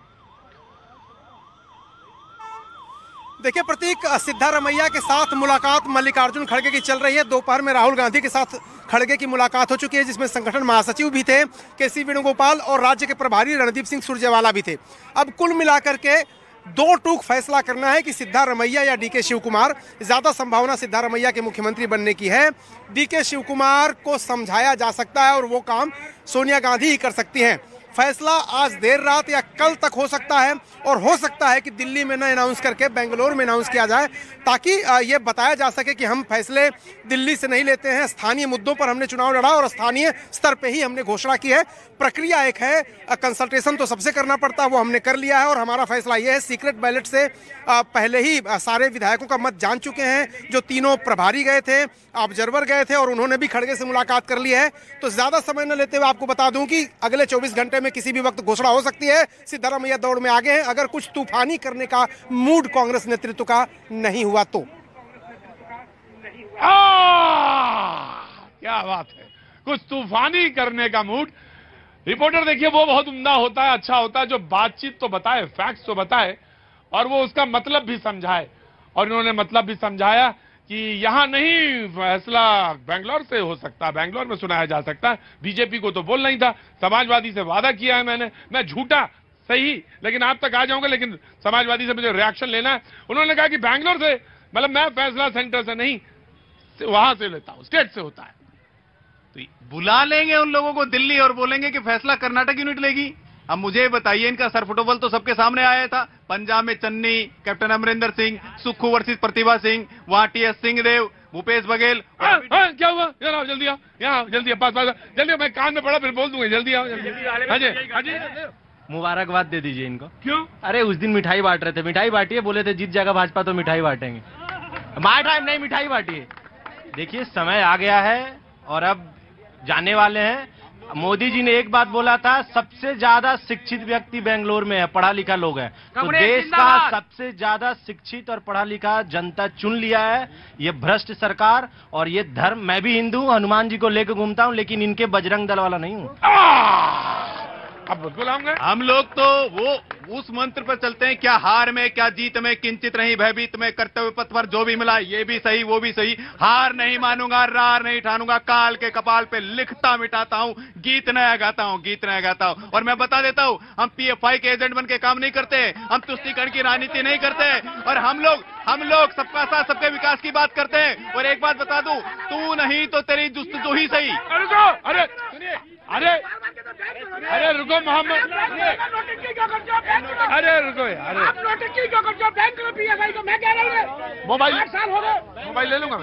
C: देखिए प्रतीक, सिद्धारमैया के साथ मुलाकात मल्लिकार्जुन खड़गे की चल रही है। दोपहर में राहुल गांधी के साथ खड़गे की मुलाकात हो चुकी है, जिसमें संगठन महासचिव भी थे केसी वेणुगोपाल और राज्य के प्रभारी रणदीप सिंह सुरजेवाला भी थे। अब कुल मिलाकर के दो टूक फैसला करना है कि सिद्धारमैया या डीके शिवकुमार। ज्यादा संभावना सिद्धारमैया के मुख्यमंत्री बनने की है। डीके शिवकुमार को समझाया जा सकता है और वो काम सोनिया गांधी ही कर सकती हैं। फैसला आज देर रात या कल तक हो सकता है, और हो सकता है कि दिल्ली में न अनाउंस करके बेंगलुरु में अनाउंस किया जाए, ताकि ये बताया जा सके कि हम फैसले दिल्ली से नहीं लेते हैं, स्थानीय मुद्दों पर हमने चुनाव लड़ा और स्थानीय स्तर पे ही हमने घोषणा की है। प्रक्रिया एक है, कंसल्टेशन तो सबसे करना पड़ता है, वो हमने कर लिया है और हमारा फैसला ये है। सीक्रेट बैलेट से पहले ही सारे विधायकों का मत जान चुके हैं। जो तीनों प्रभारी गए थे, ऑब्जर्वर गए थे, और उन्होंने भी खड़गे से मुलाकात कर ली है। तो ज्यादा समय न लेते हुए आपको बता दूं कि अगले 24 घंटे में किसी भी वक्त घोषणा हो सकती है। सिद्धारमैया दौड़ में आगे हैं, अगर कुछ तूफानी करने का मूड कांग्रेस नेतृत्व का नहीं हुआ तो।
B: क्या बात है, कुछ तूफानी करने का मूड। रिपोर्टर देखिए वो बहुत उम्दा होता है, अच्छा होता है, जो बातचीत तो बताए, फैक्ट्स तो बताए, और वो उसका मतलब भी समझाए। और इन्होंने मतलब भी समझाया कि यहां नहीं, फैसला बेंगलोर से हो सकता है, बेंगलोर में सुनाया जा सकता है। बीजेपी को तो बोलना ही था, समाजवादी से वादा किया है मैंने, मैं झूठा सही लेकिन आप तक आ जाऊंगा, लेकिन समाजवादी से मुझे रिएक्शन लेना है। उन्होंने कहा कि बेंगलोर से, मतलब मैं फैसला सेंटर से नहीं, वहां से लेता हूं, स्टेट से होता है।
K: तो बुला लेंगे उन लोगों को दिल्ली और बोलेंगे कि फैसला कर्नाटक यूनिट लेगी। अब मुझे बताइए, इनका सरफुटबल तो सबके सामने आया था। पंजाब में चन्नी, कैप्टन अमरिंदर सिंह, सुक्खू वर्सेस प्रतिभा सिंह, वहां टीएस सिंहदेव, भूपेश बघेल।
B: क्या हुआ? यहाँ जल्दी आओ, यहाँ जल्दी पास जल्दी, मैं कान में पड़ा फिर बोल दूंगा, जल्दी आओ।
V: मुबारकबाद दे दीजिए इनको।
B: क्यों?
V: अरे उस दिन मिठाई बांट रहे थे, मिठाई बांटिए, बोले थे जीत जाएगा भाजपा तो मिठाई बांटेंगे। माय टाइम नहीं, मिठाई बांटिए। देखिए समय आ गया है और अब जाने वाले हैं। मोदी जी ने एक बात बोला था, सबसे ज्यादा शिक्षित व्यक्ति बेंगलोर में है, पढ़ा लिखा लोग है। तो देश का सबसे ज्यादा शिक्षित और पढ़ा लिखा जनता चुन लिया है ये भ्रष्ट सरकार और ये धर्म। मैं भी हिंदू, हनुमान जी को लेकर घूमता हूं, लेकिन इनके बजरंग दल वाला नहीं हूं।
B: अब बुलाऊंगा।
K: हम लोग तो वो उस मंत्र पर चलते हैं, क्या हार में क्या जीत में, किंचित नहीं भयभीत में, कर्तव्य पथ पर जो भी मिला ये भी सही वो भी सही। हार नहीं मानूंगा, रार नहीं ठानूंगा, काल के कपाल पे लिखता मिटाता हूं, गीत नया गाता हूं, गीत नया गाता हूं। और मैं बता देता हूं, हम पीएफआई के एजेंट बन के काम नहीं करते, हम तुष्टीकरण की राजनीति नहीं करते, और हम लोग सबका साथ सबके विकास की बात करते हैं। और एक बात बता दूं, तू नहीं तो तेरी जुस्तजू ही सही।
B: अरे सुनिए, अरे रुको मोहम्मद, अरे रुको यार, मोबाइल ले लूंगा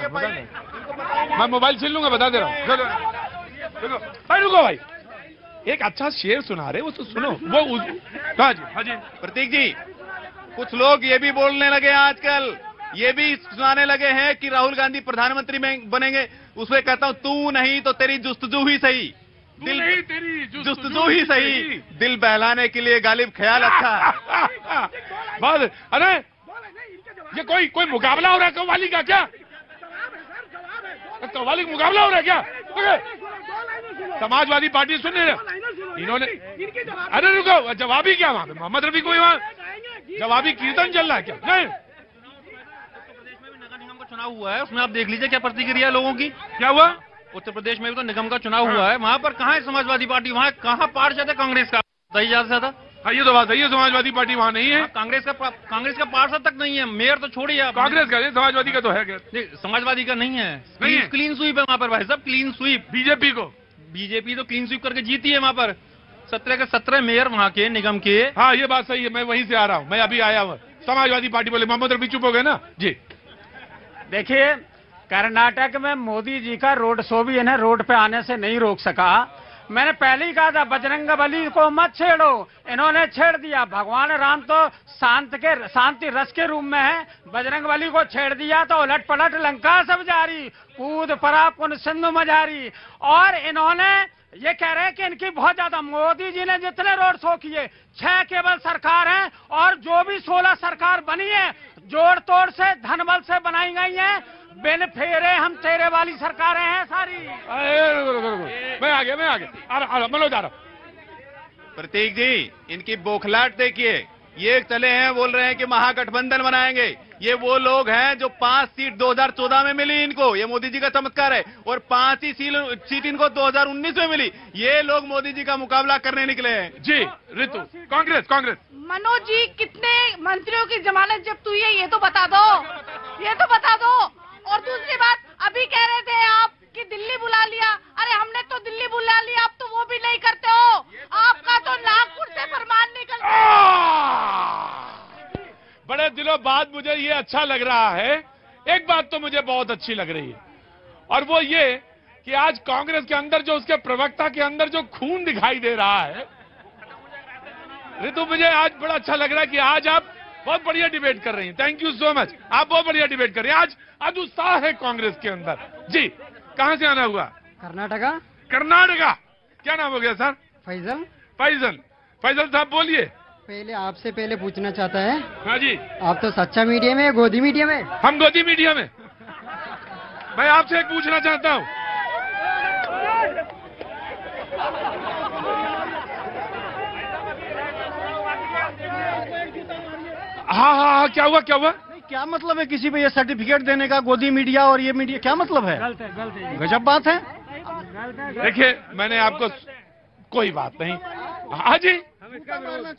B: मैं मोबाइल छीन लूंगा, बता दे रहा हूँ। भाई रुको भाई, एक अच्छा शेर सुना रहे, वो तो सुनो। वो हाँ जी
K: प्रतीक जी, कुछ लोग ये भी बोलने लगे आजकल, ये भी सुनाने लगे हैं कि राहुल गांधी प्रधानमंत्री में बनेंगे। उसमें कहता हूं, तू नहीं तो तेरी जुस्तजू ही सही, दिल नहीं तेरी जुस्तजू ही सही, दिल बहलाने के लिए गालिब ख्याल अच्छा।
B: बस, अरे ये कोई मुकाबला हो रहा है कव्वाली का क्या? कव्वाली का मुकाबला हो रहा है क्या? समाजवादी पार्टी सुन रहे इन्होंने, अरे रुको, जवाबी क्या वहां पे? मोहम्मद रफी कोई वहां जवाबी कीर्तन चल रहा है क्या? नहीं,
K: चुनाव हुआ है, उसमें आप देख लीजिए क्या प्रतिक्रिया लोगों की।
B: क्या हुआ?
K: उत्तर प्रदेश में भी तो निगम का चुनाव हुआ है, वहां पर कहां है समाजवादी पार्टी, वहां कहां पार्षद है कांग्रेस का? सही ज्यादा।
B: हाँ ये तो बात है, समाजवादी पार्टी वहां नहीं है,
K: कांग्रेस का पार्षद तक नहीं है, मेयर तो छोड़िए,
B: कांग्रेस का, समाजवादी का तो है क्या?
K: समाजवादी का नहीं है, क्लीन स्वीप है वहां पर भाई साहब, क्लीन स्वीप। बीजेपी तो क्लीन स्वीप करके जीती है वहां पर, 17 के 17 मेयर वहां के निगम के।
B: हाँ ये बात सही है, मैं वहीं से आ रहा हूँ, मैं अभी आया हूँ। समाजवादी पार्टी बोले, मोहम्मद रफी चुप हो गए ना जी।
G: देखिए, कर्नाटक में मोदी जी का रोड शो भी इन्हें रोड पे आने से नहीं रोक सका। मैंने पहले ही कहा था बजरंग बली को मत छेड़ो, इन्होंने छेड़ दिया। भगवान राम तो शांति रस के रूप में है, बजरंग बली को छेड़ दिया तो उलट पलट लंका सब जारी, कूद पड़ा पुन सिंधु मझारी। और इन्होंने ये कह रहे हैं कि इनकी बहुत ज्यादा, मोदी जी ने जितने रोड शो किए 6 केवल सरकार है, और जो भी 16 सरकार बनी है जोड़ तोड़ से धनबल से बनाई गई है, बिन फेरे हम तेरे वाली सरकारें हैं सारी।
B: मैं आ गया मनोज आ रहा।
D: प्रतीक जी, इनकी बौखलाहट देखिए, ये चले हैं बोल रहे हैं कि महागठबंधन बनाएंगे। ये वो लोग हैं जो 5 सीट 2014 में मिली इनको, ये मोदी जी का चमत्कार है, और 5 ही सीट इनको 2019 में मिली। ये लोग मोदी जी का मुकाबला करने निकले हैं।
B: जी ऋतु, कांग्रेस
E: मनोज जी, कितने मंत्रियों की जमानत जब्त हुई है ये तो बता दो, ये तो बता दो। और दूसरी बात, अभी कह रहे थे आप कि दिल्ली बुला लिया, अरे हमने तो दिल्ली बुला लिया, आप तो वो भी नहीं करते हो। आपका तो नागपुर से फरमान निकलता है।
B: बड़े दिनों बाद मुझे ये अच्छा लग रहा है। एक बात तो मुझे बहुत अच्छी लग रही है, और वो ये कि आज कांग्रेस के अंदर जो, उसके प्रवक्ता के अंदर जो खून दिखाई दे रहा है ऋतु, मुझे आज बड़ा अच्छा लग रहा है कि आज आप बहुत बढ़िया डिबेट कर रही हैं। थैंक यू सो मच, आप बहुत बढ़िया डिबेट कर रही हैं। आज उत्साह है कांग्रेस के अंदर। जी, कहां से आना हुआ?
W: कर्नाटका।
B: क्या नाम हो गया सर? फैजल साहब बोलिए।
W: पहले आपसे पूछना चाहता है।
B: हाँ जी।
W: आप तो सच्चा मीडिया में, गोदी मीडिया में?
B: हम गोदी मीडिया में। मैं आपसे एक पूछना चाहता हूँ, हाँ, क्या हुआ?
W: क्या मतलब है किसी पे ये सर्टिफिकेट देने का, गोदी मीडिया और ये मीडिया, क्या मतलब है? गजब बात है।
B: देखिए, मैंने आपको, कोई बात नहीं। हाँ जी,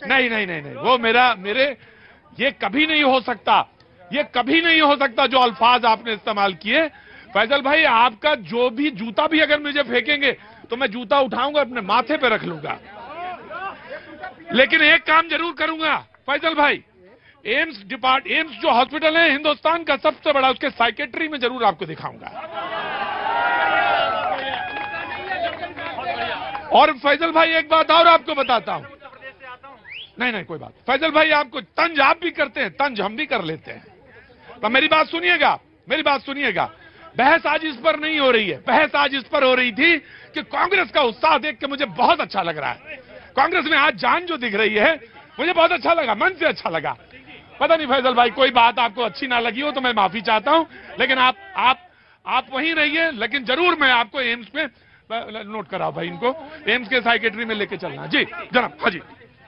B: नहीं, वो मेरे ये कभी नहीं हो सकता जो अल्फाज आपने इस्तेमाल किए। फैजल भाई, आपका जो भी जूता भी अगर मुझे फेंकेंगे तो मैं जूता उठाऊंगा, अपने माथे पे रख लूंगा। लेकिन एक काम जरूर करूंगा फैजल भाई, एम्स जो हॉस्पिटल है हिंदुस्तान का सबसे बड़ा, उसके साइकेट्री में जरूर आपको दिखाऊंगा। और फैजल भाई, एक बात और आपको बताता हूं। नहीं, कोई बात। फैजल भाई, आपको तंज आप भी करते हैं, तंज हम भी कर लेते हैं। तो मेरी बात सुनिएगा। बहस आज इस पर नहीं हो रही है। बहस आज इस पर हो रही थी कि कांग्रेस का उत्साह देख के मुझे बहुत अच्छा लग रहा है। कांग्रेस में आज जान जो दिख रही है, मुझे बहुत अच्छा लगा, मन से अच्छा लगा। पता नहीं फैजल भाई, कोई बात आपको अच्छी ना लगी हो तो मैं माफी चाहता हूं, लेकिन आप वहीं रहिए। लेकिन जरूर मैं आपको एम्स पे नोट कराओ भाई, इनको एम्स के साइकेट्री में लेके चलना। जी जनाब। हाँ जी।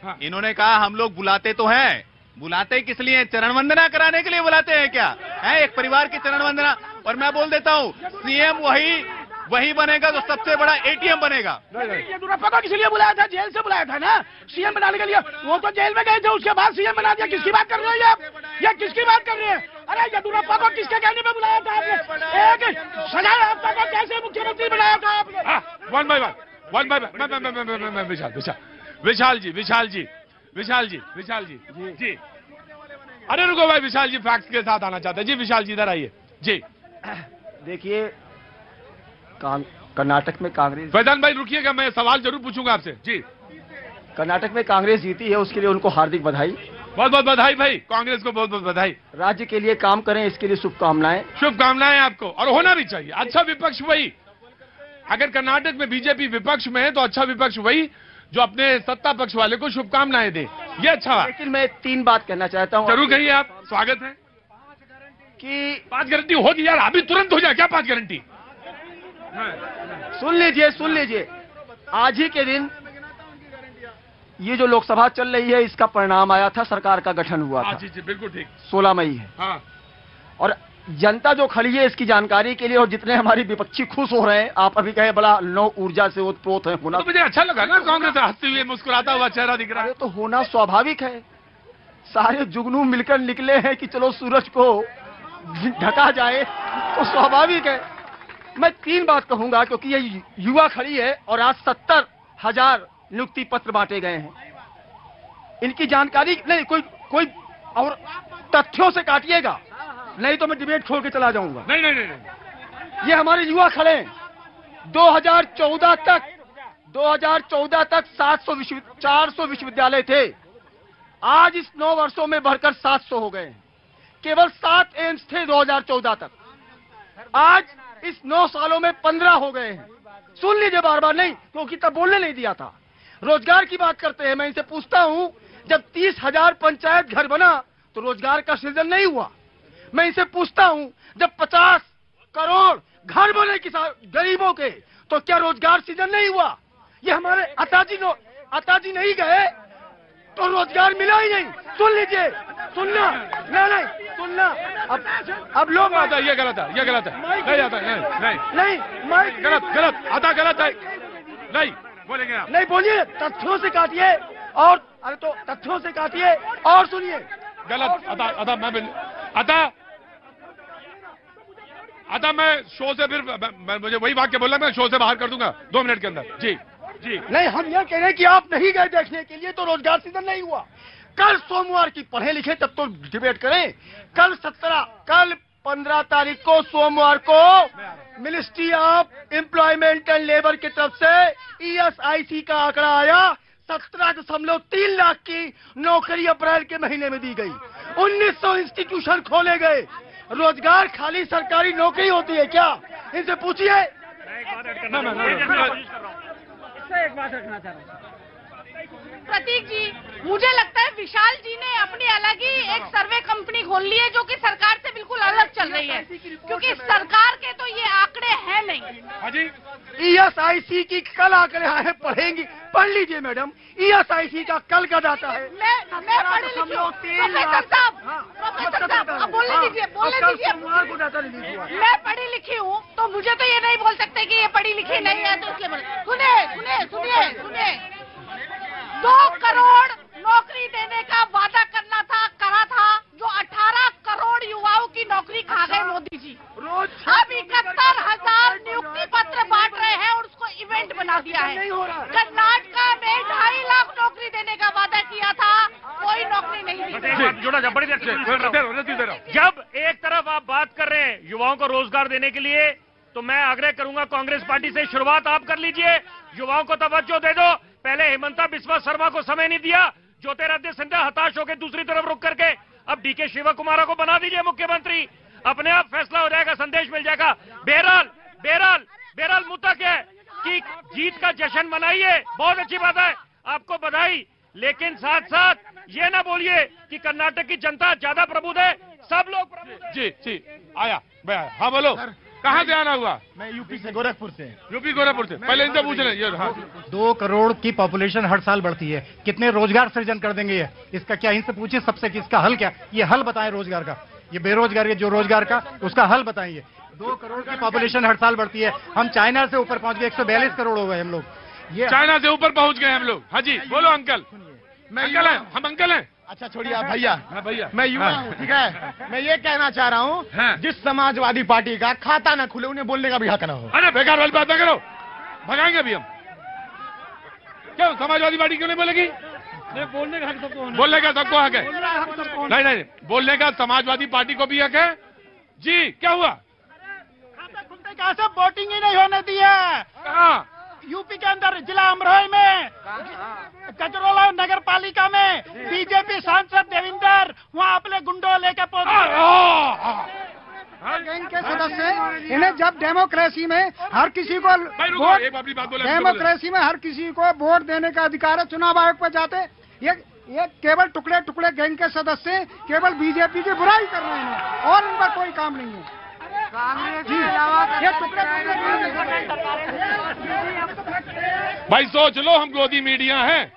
D: हाँ। इन्होंने कहा हम लोग बुलाते तो हैं, बुलाते किस लिए? चरण वंदना कराने के लिए बुलाते हैं क्या? है एक परिवार की चरण वंदना। और मैं बोल देता हूँ, सीएम वही बनेगा जो सबसे बड़ा एटीएम बनेगा।
A: येदियुरप्पा को किस लिए बुलाया था? जेल से बुलाया था ना सीएम बनाने के लिए। वो तो जेल में गए थे, उसके बाद सीएम बना दिया। किसकी बात कर रहे हो आप? ये किसकी बात कर रहे हैं? अरे येदियुरप्पा को किसके कहने पे बुलाया था आपने? एक सजायाफ्ता को कैसे मुख्यमंत्री बनाया था आपने?
B: One by one. Vishal ji. अरे रुको भाई, विशाल जी फैक्ट्स के साथ आना चाहते हैं। जी विशाल जी, इधर आइए। जी
I: देखिए, कर्नाटक में कांग्रेस,
B: फैजान भाई रुकिएगा, मैं सवाल जरूर पूछूंगा आपसे। जी,
I: कर्नाटक में कांग्रेस जीती है, उसके लिए उनको हार्दिक बधाई।
B: बहुत बहुत बधाई भाई, कांग्रेस को बहुत बहुत बधाई।
I: राज्य के लिए काम करें, इसके लिए
B: शुभकामनाएं आपको, और होना भी चाहिए। अच्छा विपक्ष वही, अगर कर्नाटक में बीजेपी विपक्ष में है तो अच्छा विपक्ष वही जो अपने सत्ता पक्ष वाले को शुभकामनाएं दे। ये अच्छा।
I: लेकिन मैं 3 बात कहना चाहता हूँ।
B: जरूर कहिए आप, स्वागत है।
I: कि
B: 5 गारंटी होगी यार, अभी तुरंत हो जाए क्या 5 गारंटी?
I: सुन लीजिए, आज ही के दिन ये जो लोकसभा चल रही है, इसका परिणाम आया था, सरकार का गठन हुआ था।
B: जी बिल्कुल ठीक,
I: 16 मई है।
B: हाँ।
I: और जनता जो खड़ी है इसकी जानकारी के लिए, और जितने हमारी विपक्षी खुश हो रहे हैं, आप अभी कहे बड़ा नौ ऊर्जा से ओतप्रोत है होना।
B: तो मुझे अच्छा लगा ना, कांग्रेस हंसते हुए मुस्कुराता हुआ चेहरा दिख रहा है।
I: तो होना स्वाभाविक है, सारे जुगनू मिलकर निकले हैं कि चलो सूरज को ढका जाए, तो स्वाभाविक है। मैं 3 बात कहूंगा, क्योंकि ये युवा खड़ी है और आज 70,000 नियुक्ति पत्र बांटे गए हैं। इनकी जानकारी नहीं, कोई और तथ्यों से काटिएगा, नहीं तो मैं डिबेट छोड़ के चला जाऊंगा।
B: नहीं,
I: ये हमारे युवा खड़े हैं। 2014 तक 2014 तक 400 विश्वविद्यालय थे। आज इस 9 वर्षों में बढ़कर 700 हो गए हैं। केवल 7 एम्स थे 2014 तक, आज इस 9 सालों में 15 हो गए हैं। सुन लीजिए बार बार नहीं, क्योंकि तब बोलने नहीं दिया था। रोजगार की बात करते हैं, मैं इनसे पूछता हूं, जब 30,000 पंचायत घर बना तो रोजगार का सृजन नहीं हुआ। मैं इनसे पूछता हूं, जब 50 करोड़ घर बने गरीबों के, तो क्या रोजगार सृजन नहीं हुआ? ये हमारे अताजी नहीं गए तो रोजगार मिला ही नहीं। सुन लीजिए, सुनना नहीं सुनना। अब लोग
B: ये गलत है, ये गलत है, नहीं आता, नहीं गलत आता, गलत है, नहीं बोलेंगे आप,
I: नहीं बोलिए, तथ्यों से काटिए। और अरे तो तथ्यों से काटिए और सुनिए।
B: गलत आता मैं शो से फिर मुझे वही वाक्य बोला, मैं शो से बाहर कर दूंगा 2 मिनट के अंदर। जी जी
I: नहीं, हम यह कह रहे हैं कि आप नहीं गए देखने के लिए तो रोजगार सृजन नहीं हुआ। कल सोमवार की पढ़े लिखे तब तो डिबेट करें। कल 15 तारीख को सोमवार को ministry of employment and labour की तरफ से ESIC का आंकड़ा आया। 17.3 लाख की नौकरी अप्रैल के महीने में दी गई। 1900 इंस्टीट्यूशन खोले गए। रोजगार खाली सरकारी नौकरी होती है क्या? इनसे पूछिए।
G: एक बात रखना चाह रहा हूँ
E: प्रतीक जी, मुझे लगता है विशाल जी ने अपनी अलग ही एक सर्वे कंपनी खोल ली है जो कि सरकार से बिल्कुल अलग चल रही है, क्योंकि सरकार के तो ये आंकड़े हैं नहीं।
I: ESIC की कल आंकड़े आए हैं, पढ़ेंगी, पढ़ लीजिए मैडम। ESIC का कल का डाटा है।
E: मैं पढ़ी लिखी हूँ प्रोफेसर साहब, बोलने दीजिए। मैं पढ़ी लिखी हूँ तो मुझे तो ये नहीं बोल सकते कि ये पढ़ी लिखी नहीं है, तो इसलिए सुनिए 2 करोड़ नौकरी देने का वादा करा था, जो 18 करोड़ युवाओं की नौकरी खा गए मोदी जी। अब 71,000 नियुक्ति पत्र बांट रहे हैं और उसको इवेंट बना दिया है। कर्नाटका में 2.5 लाख नौकरी देने का वादा किया था, कोई नौकरी नहीं दी।
G: जब एक तरफ आप बात कर रहे हैं युवाओं को रोजगार देने के लिए, तो मैं आग्रह करूंगा कांग्रेस पार्टी से शुरुआत आप कर लीजिए। युवाओं को तवज्जो दे दो। पहले हेमंता बिस्वा शर्मा को समय नहीं दिया, ज्योतिरादित्य सिंधिया हताश होकर दूसरी तरफ रुक करके अब DK शिव कुमार को बना दीजिए मुख्यमंत्री। अपने आप फैसला हो जाएगा, संदेश मिल जाएगा। बहरहाल मुद्दा क्या है कि जीत का जश्न मनाइए, बहुत अच्छी बात है, आपको बधाई। लेकिन साथ साथ ये ना बोलिए कि कर्नाटक की जनता ज्यादा प्रबुद्ध है, सब लोग प्रबुद्ध है।
B: जी आया, हाँ बोलो, कहाँ से आना हुआ?
W: मैं यूपी से, गोरखपुर से।
B: यूपी गोरखपुर से, पहले इनसे पूछ रहे हैं। हाँ।
W: 2 करोड़ की पॉपुलेशन हर साल बढ़ती है, कितने रोजगार सृजन कर देंगे ये? इसका क्या, इनसे पूछिए सबसे कि इसका हल क्या? ये हल बताएं रोजगार का, ये बेरोजगारी जो रोजगार का, उसका हल बताएंगे। 2 करोड़ की पॉपुलेशन हर साल बढ़ती है, हम चाइना से ऊपर पहुंच गए, 142 करोड़ हो गए हम लोग। ये
B: चाइना से ऊपर पहुंच गए हम लोग। हाँ जी बोलो अंकल। हम अंकल हैं।
W: अच्छा छोड़िए आप भैया।
B: हाँ भैया,
W: मैं युवा हूँ, ठीक है। मैं ये कहना चाह रहा हूँ, जिस समाजवादी पार्टी का खाता ना खुले उन्हें बोलने का भी हक ना हो।
B: अरे बेकार वाली बात ना करो, भगाएंगे अभी हम। क्यों समाजवादी पार्टी क्यों नहीं बोलेगी?
G: बोलने का हक सबको है।
B: बोलने का सबको हक है। नहीं, बोलने का समाजवादी पार्टी को भी हक है। जी क्या हुआ?
W: खाता खुलते कहाँ से वोटिंग ही नहीं होने दी है।
B: कहाँ?
W: यूपी के अंदर जिला अमरोही में, गजरोला नगर पालिका में बीजेपी सांसद देविंदर वहाँ अपने गुंडों लेके गैंग के सदस्य, इन्हें जब डेमोक्रेसी में हर किसी को डेमोक्रेसी में हर किसी को वोट देने का अधिकार है, चुनाव आयोग पर जाते ये केवल टुकड़े गैंग के सदस्य केवल बीजेपी की बुराई कर रहे हैं और इनका कोई काम नहीं है।
B: भाई सोच लो, हम गोदी मीडिया हैं।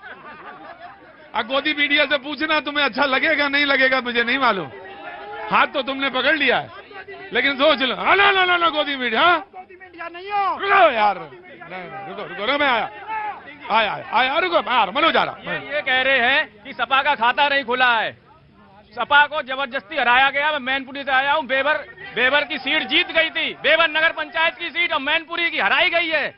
B: अब गोदी मीडिया से पूछना तुम्हें अच्छा लगेगा नहीं लगेगा मुझे नहीं मालूम, हाथ तो तुमने पकड़ लिया है, लेकिन सोच लो। ना गोदी मीडिया,
W: गोदी मीडिया नहीं हो।
B: रुको यार, रुको मैं आया रुको यार, मनोज आ रहा।
K: ये कह रहे हैं कि सपा का खाता नहीं खुला है, सपा को जबरदस्ती हराया गया। मैं मैनपुरी से आया हूँ, बेबर की सीट जीत गई थी, बेबर नगर पंचायत की सीट और मैनपुरी की हराई गई है।